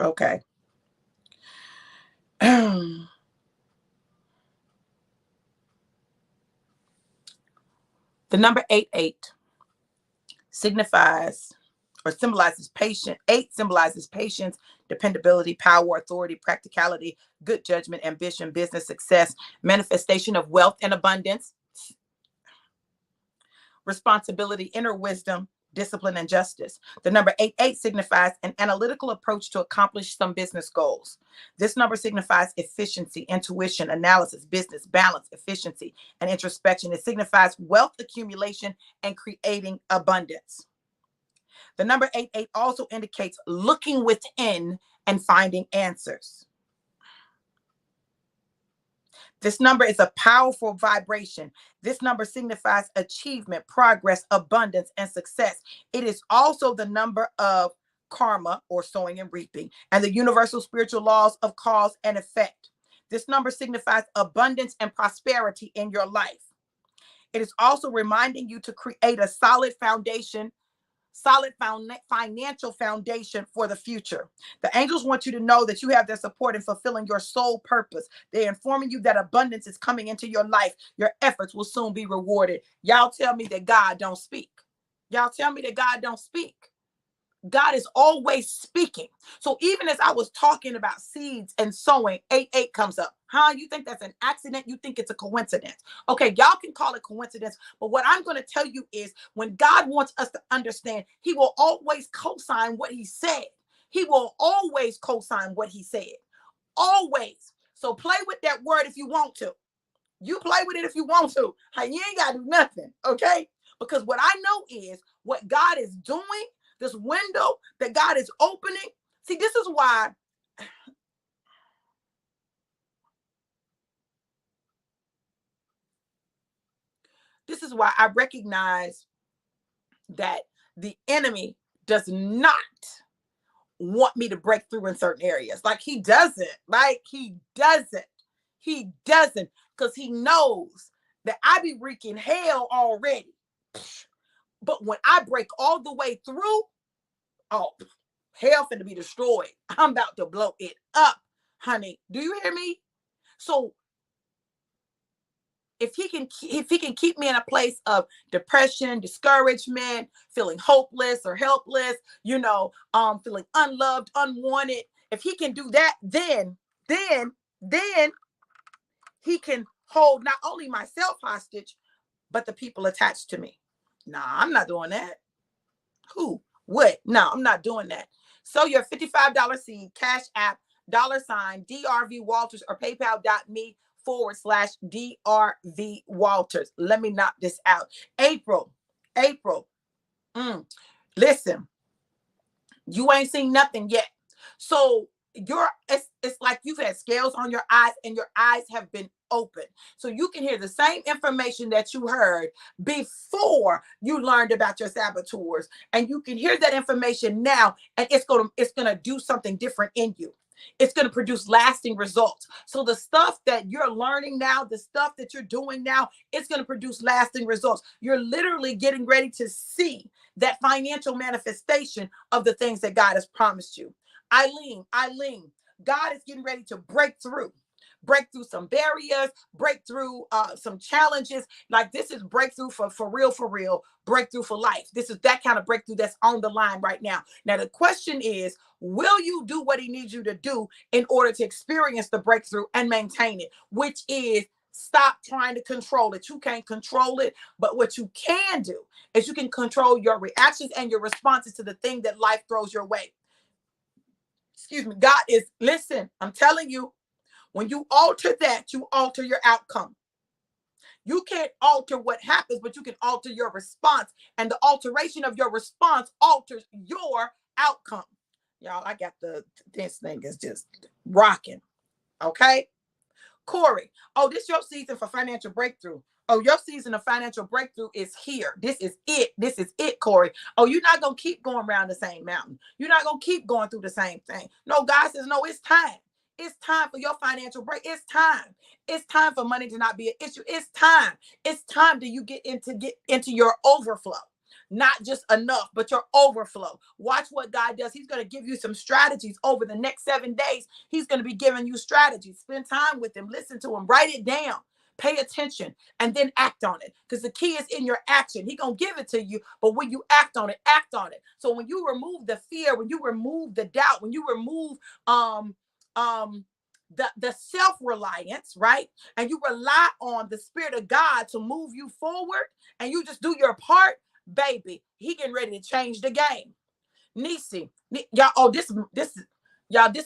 Okay. The number 8-8 signifies or symbolizes patience. 8 symbolizes patience, dependability, power, authority, practicality, good judgment, ambition, business success, manifestation of wealth and abundance, responsibility, inner wisdom, discipline, and justice. The number 8-8 signifies an analytical approach to accomplish some business goals. This number signifies efficiency, intuition, analysis, business, balance, efficiency, and introspection. It signifies wealth accumulation and creating abundance. The number 8-8 also indicates looking within and finding answers. This number is a powerful vibration. This number signifies achievement, progress, abundance, and success. It is also the number of karma, or sowing and reaping, and the universal spiritual laws of cause and effect. This number signifies abundance and prosperity in your life. It is also reminding you to create a solid financial foundation for the future. The angels want you to know that you have their support in fulfilling your soul purpose. They're informing you that abundance is coming into your life. Your efforts will soon be rewarded. Y'all tell me that God don't speak. Y'all tell me that God don't speak. God is always speaking. So even as I was talking about seeds and sowing, 8-8 comes up. You think that's an accident? You think it's a coincidence? Okay, y'all can call it coincidence, but what I'm going to tell you is when God wants us to understand, he will always co-sign what he said. He will always co-sign what he said. Always. So play with that word if you want to. You play with it if you want to. You ain't got to do nothing, okay? Because what I know is what God is doing, this window that God is opening. See, this is why This is why I recognize that the enemy does not want me to break through in certain areas. Like he doesn't, because he knows that I be wreaking hell already. But when I break all the way through, oh, hell finna be destroyed. I'm about to blow it up, honey. Do you hear me? So if he can keep me in a place of depression, discouragement, feeling hopeless or helpless, feeling unloved, unwanted, if he can do that, then he can hold not only myself hostage, but the people attached to me. Nah, I'm not doing that. Who? What? No, I'm not doing that. So your $55 seed, Cash App, $ DRV Walters, or PayPal.me/DRV Walters. Let me knock this out. April. Listen, you ain't seen nothing yet. So it's like you've had scales on your eyes and your eyes have been open. So you can hear the same information that you heard before you learned about your saboteurs. And you can hear that information now, and it's gonna do something different in you. It's going to produce lasting results. So the stuff that you're learning now, the stuff that you're doing now, it's going to produce lasting results. You're literally getting ready to see that financial manifestation of the things that God has promised you. Eileen, God is getting ready to break through some barriers, break through some challenges. Like this is breakthrough for real, breakthrough for life. This is that kind of breakthrough that's on the line right now. Now, the question is, will you do what he needs you to do in order to experience the breakthrough and maintain it? Which is stop trying to control it. You can't control it, but what you can do is you can control your reactions and your responses to the thing that life throws your way. Excuse me. Listen, I'm telling you, when you alter that, you alter your outcome. You can't alter what happens, but you can alter your response. And the alteration of your response alters your outcome. Y'all, this thing is just rocking. Okay? Corey, oh, this is your season for financial breakthrough. Oh, your season of financial breakthrough is here. This is it, Corey. Oh, you're not going to keep going around the same mountain. You're not going to keep going through the same thing. No, God says, no, it's time. It's time for your financial break. It's time. It's time for money to not be an issue. It's time. It's time that you get into your overflow. Not just enough, but your overflow. Watch what God does. He's going to give you some strategies over the next 7 days. He's going to be giving you strategies. Spend time with him. Listen to him. Write it down. Pay attention and then act on it, because the key is in your action. He's going to give it to you, but when you act on it, act on it. So when you remove the fear, when you remove the doubt, when you remove the self-reliance, right? And you rely on the Spirit of God to move you forward, and you just do your part, baby, he getting ready to change the game. Nisi, y'all, this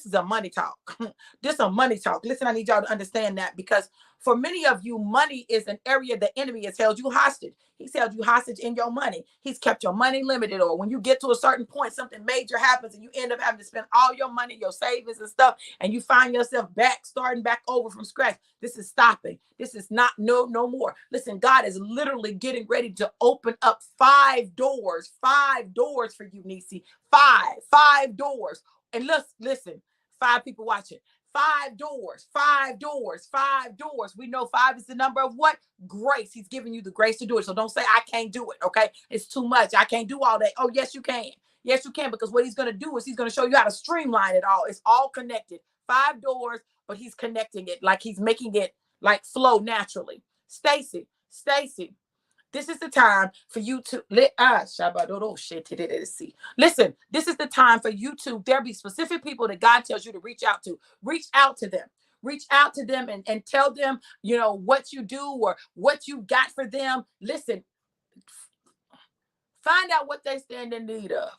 is a money talk. This is a money talk. Listen, I need y'all to understand that, because for many of you, money is an area the enemy has held you hostage. He's held you hostage in your money. He's kept your money limited, or when you get to a certain point, something major happens and you end up having to spend all your money, your savings and stuff, and you find yourself starting back over from scratch. This is stopping. This is not no more. Listen, God is literally getting ready to open up 5 doors for you, Nisi. Five doors. And listen, 5 people watching. 5 doors. We know 5 is the number of what? Grace. He's giving you the grace to do it. So don't say, I can't do it. Okay. It's too much. I can't do all that. Oh, yes, you can. Yes, you can. Because what he's going to do is he's going to show you how to streamline it all. It's all connected. 5 doors, but he's connecting it, like he's making it like flow naturally. Stacy, this is the time for you to listen. This is the time for you to, there'll be specific people that God tells you to reach out to. Reach out to them and tell them, what you do or what you got for them. Listen, find out what they stand in need of.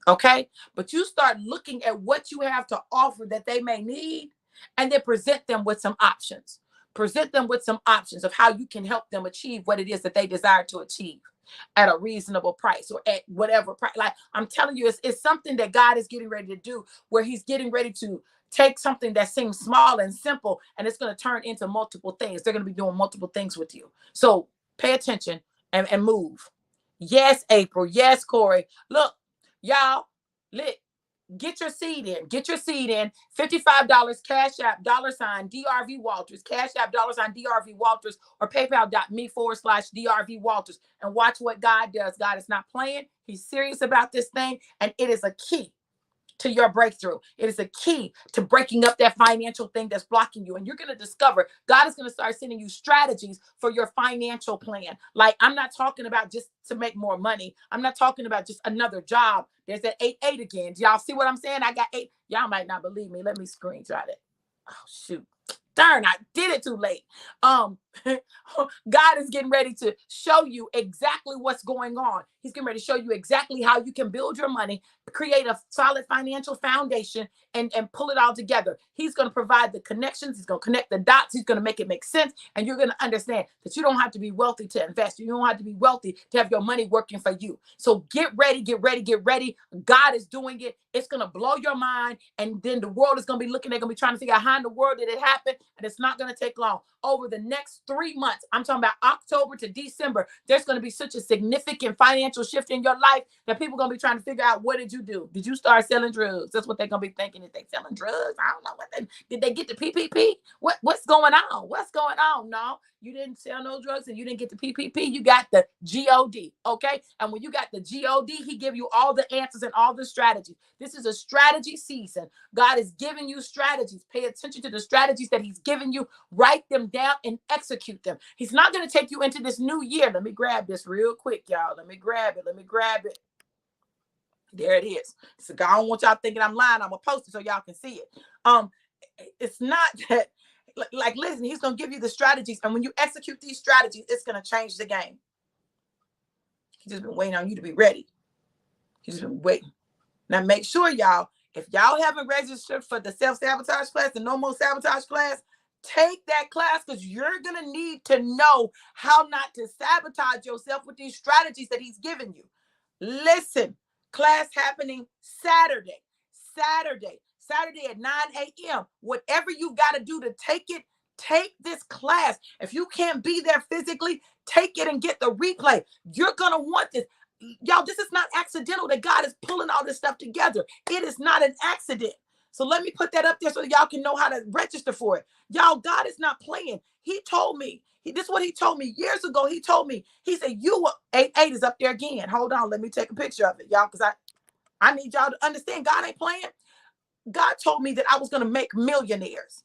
Okay? But you start looking at what you have to offer that they may need, and then present them with some options. Present them with some options of how you can help them achieve what it is that they desire to achieve. at a reasonable price or at whatever price. Like I'm telling you, it's something that God is getting ready to do, where he's getting ready to take something that seems small and simple, and it's going to turn into multiple things. They're going to be doing multiple things with you. So pay attention and move. Yes, April. Yes, Corey. Look, y'all, lit. Get your seed in. Get your seed in. $55 Cash App, $ DRV Walters. Cash App, $ DRV Walters, or PayPal.me/DRV Walters. And watch what God does. God is not playing. He's serious about this thing. And it is a key to your breakthrough. It is a key to breaking up that financial thing that's blocking you. And you're going to discover God is going to start sending you strategies for your financial plan. Like, I'm not talking about just to make more money. I'm not talking about just another job. There's that 8-8 again. Do y'all see what I'm saying? I got 8. Y'all might not believe me. Let me screenshot it. Oh, shoot. Darn, I did it too late. God is getting ready to show you exactly what's going on. He's getting ready to show you exactly how you can build your money, create a solid financial foundation, and pull it all together. He's going to provide the connections. He's going to connect the dots. He's going to make it make sense. And you're going to understand that you don't have to be wealthy to invest. You don't have to be wealthy to have your money working for you. So get ready, get ready, get ready. God is doing it. It's going to blow your mind. And then the world is going to be looking. They're going to be trying to figure out how in the world did it happen. And it's not going to take long. Over the next 3 months, I'm talking about October to December, there's going to be such a significant financial shift in your life that people are going to be trying to figure out, what did you do? Did you start selling drugs? That's what they're going to be thinking. If they selling drugs, I don't know what did they get the PPP? What's going on? What's going on? No, you didn't sell no drugs and you didn't get the PPP. You got the GOD. Okay. And when you got the GOD, he give you all the answers and all the strategies. This is a strategy season. God is giving you strategies. Pay attention to the strategies that he's giving you. Write them down and execute them. He's not going to take you into this new year. Let me grab this real quick, y'all. Let me grab it. There it is. So I don't want y'all thinking I'm lying. I'm going to post it so y'all can see it. It's not that, like, listen, he's going to give you the strategies. And when you execute these strategies, it's going to change the game. He's just been waiting on you to be ready. He's just been waiting. Now, make sure, y'all, if y'all haven't registered for the self-sabotage class, the no more sabotage class, take that class, because you're going to need to know how not to sabotage yourself with these strategies that he's given you. Listen, class happening Saturday at 9 a.m. Whatever you got to do to take it, take this class. If you can't be there physically, take it and get the replay. You're going to want this. Y'all, this is not accidental that God is pulling all this stuff together. It is not an accident. So let me put that up there so that y'all can know how to register for it. Y'all, God is not playing. He told me, this is what he told me years ago. He told me, he said, 8 is up there again. Hold on, let me take a picture of it, y'all, because I need y'all to understand God ain't playing. God told me that I was going to make millionaires.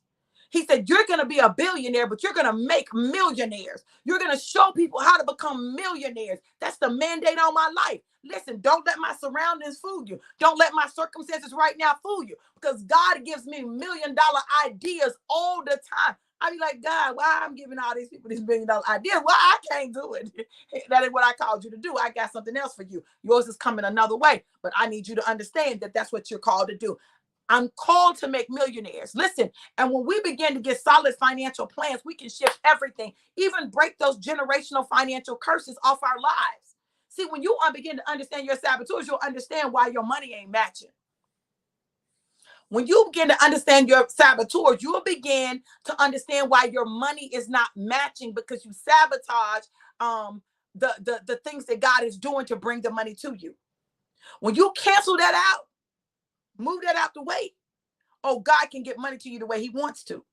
He said, you're going to be a billionaire, but you're going to make millionaires. You're going to show people how to become millionaires. That's the mandate on my life. Listen, don't let my surroundings fool you. Don't let my circumstances right now fool you, because God gives me $1 million ideas all the time. I be like, God, why I'm giving all these people these $1 million ideas? Why I can't do it? That ain't what I called you to do. I got something else for you. Yours is coming another way, but I need you to understand that that's what you're called to do. I'm called to make millionaires. Listen, and when we begin to get solid financial plans, we can shift everything, even break those generational financial curses off our lives. See, when you begin to understand your saboteurs, you'll understand why your money ain't matching. When you begin to understand your saboteurs, you'll begin to understand why your money is not matching, because you sabotage the things that God is doing to bring the money to you. When you cancel that out, move that out the way, oh, God can get money to you the way he wants to.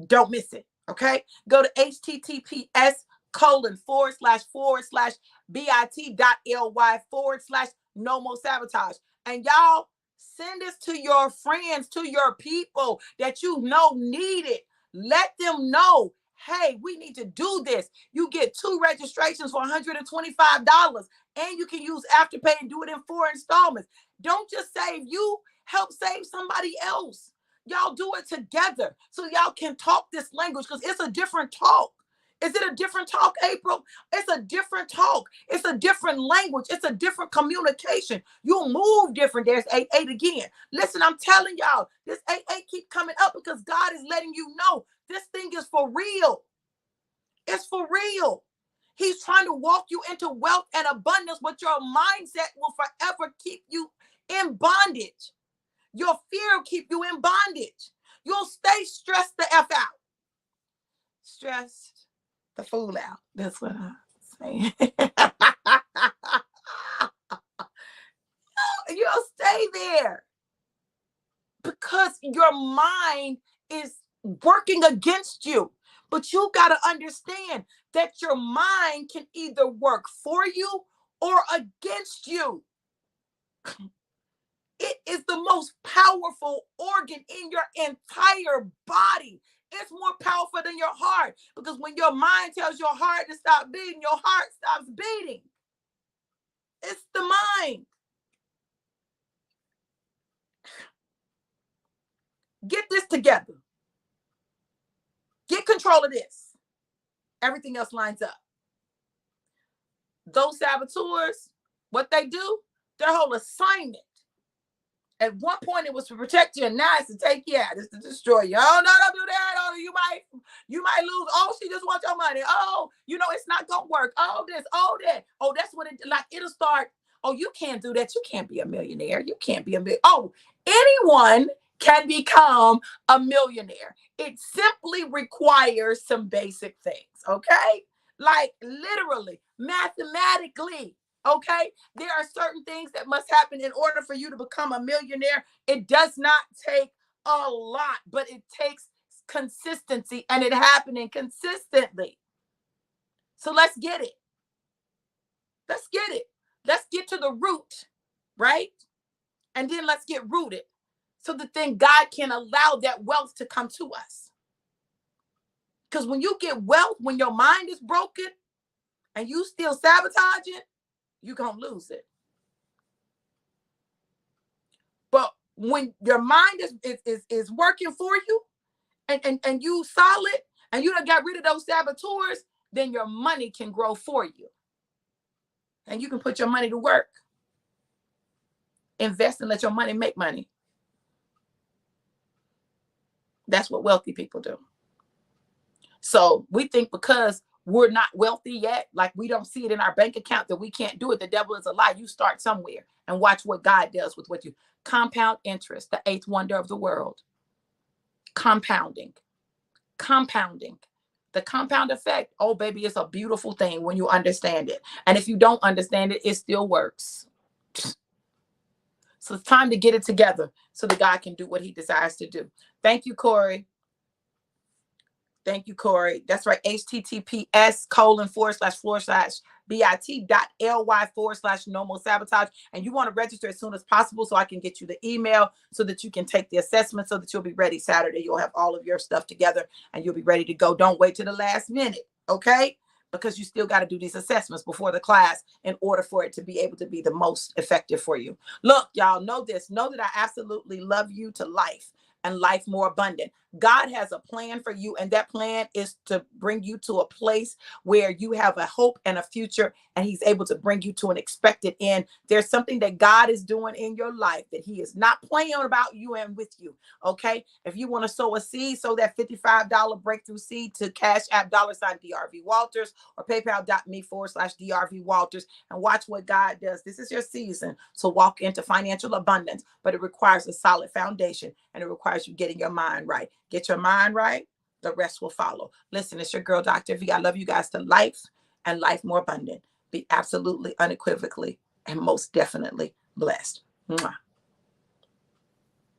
Don't miss it. Okay. Go to https://bit.ly/no more sabotage. And y'all, send this to your friends, to your people that you know need it. Let them know, hey, we need to do this. You get 2 registrations for $125, and you can use Afterpay and do it in 4 installments. Don't just save you, help save somebody else. Y'all do it together so y'all can talk this language, because it's a different talk. Is it a different talk, April? It's a different talk. It's a different language. It's a different communication. You'll move different. There's 8-8 again. Listen, I'm telling y'all, this 8-8 keep coming up because God is letting you know this thing is for real. It's for real. He's trying to walk you into wealth and abundance, but your mindset will forever keep you in bondage. Your fear will keep you in bondage. You'll stay stressed the F out. Stressed the fool out. That's what I'm saying. You'll stay there because your mind is working against you. But you got to understand that your mind can either work for you or against you. It is the most powerful organ in your entire body. It's more powerful than your heart, because when your mind tells your heart to stop beating, your heart stops beating. It's the mind. Get this together. Get control of this. Everything else lines up. Those saboteurs, what they do, their whole assignment, at one point it was to protect you, and now it's to take you out. It's to destroy you. Oh, no, don't do that. Oh, you might lose. Oh, she just wants your money. Oh, it's not gonna work. Oh, this, oh, that. Oh, that's what it'll start. Oh, you can't do that. You can't be a millionaire. You can't be a millionaire. Oh, anyone can become a millionaire. It simply requires some basic things, okay? Like literally, mathematically. Okay, there are certain things that must happen in order for you to become a millionaire. It does not take a lot, but it takes consistency, and it happening consistently. So let's get it. Let's get it. Let's get to the root, right? And then let's get rooted, so that then God can allow that wealth to come to us. Because when you get wealth, when your mind is broken and you still sabotaging, you're going to lose it. But when your mind is working for you, and you solid, and you done got rid of those saboteurs, then your money can grow for you. And you can put your money to work. Invest and let your money make money. That's what wealthy people do. So we think because we're not wealthy yet, like we don't see it in our bank account, that we can't do it. The devil is a lie. You start somewhere and watch what God does with what you compound interest, the eighth wonder of the world. Compounding. The compound effect. Oh, baby, it's a beautiful thing when you understand it. And if you don't understand it, it still works. So it's time to get it together so that God can do what he desires to do. Thank you, Corey. Thank you, Corey. That's right. https://bit.ly/no more sabotage. And you want to register as soon as possible so I can get you the email so that you can take the assessment, so that you'll be ready Saturday. You'll have all of your stuff together and you'll be ready to go. Don't wait till the last minute, okay? Because you still got to do these assessments before the class in order for it to be able to be the most effective for you. Look, y'all, know this. Know that I absolutely love you to life, and life more abundant. God has a plan for you, and that plan is to bring you to a place where you have a hope and a future, and he's able to bring you to an expected end. There's something that God is doing in your life that he is not playing about you and with you, okay? If you want to sow a seed, sow that $55 breakthrough seed to Cash App $DRV Walters or PayPal.me/DRV Walters, and watch what God does. This is your season to walk into financial abundance, but it requires a solid foundation, and it requires you getting your mind right. Get your mind right, the rest will follow. Listen, it's your girl, Dr. V. I love you guys to life, and life more abundant. Be absolutely, unequivocally, and most definitely blessed. Mwah.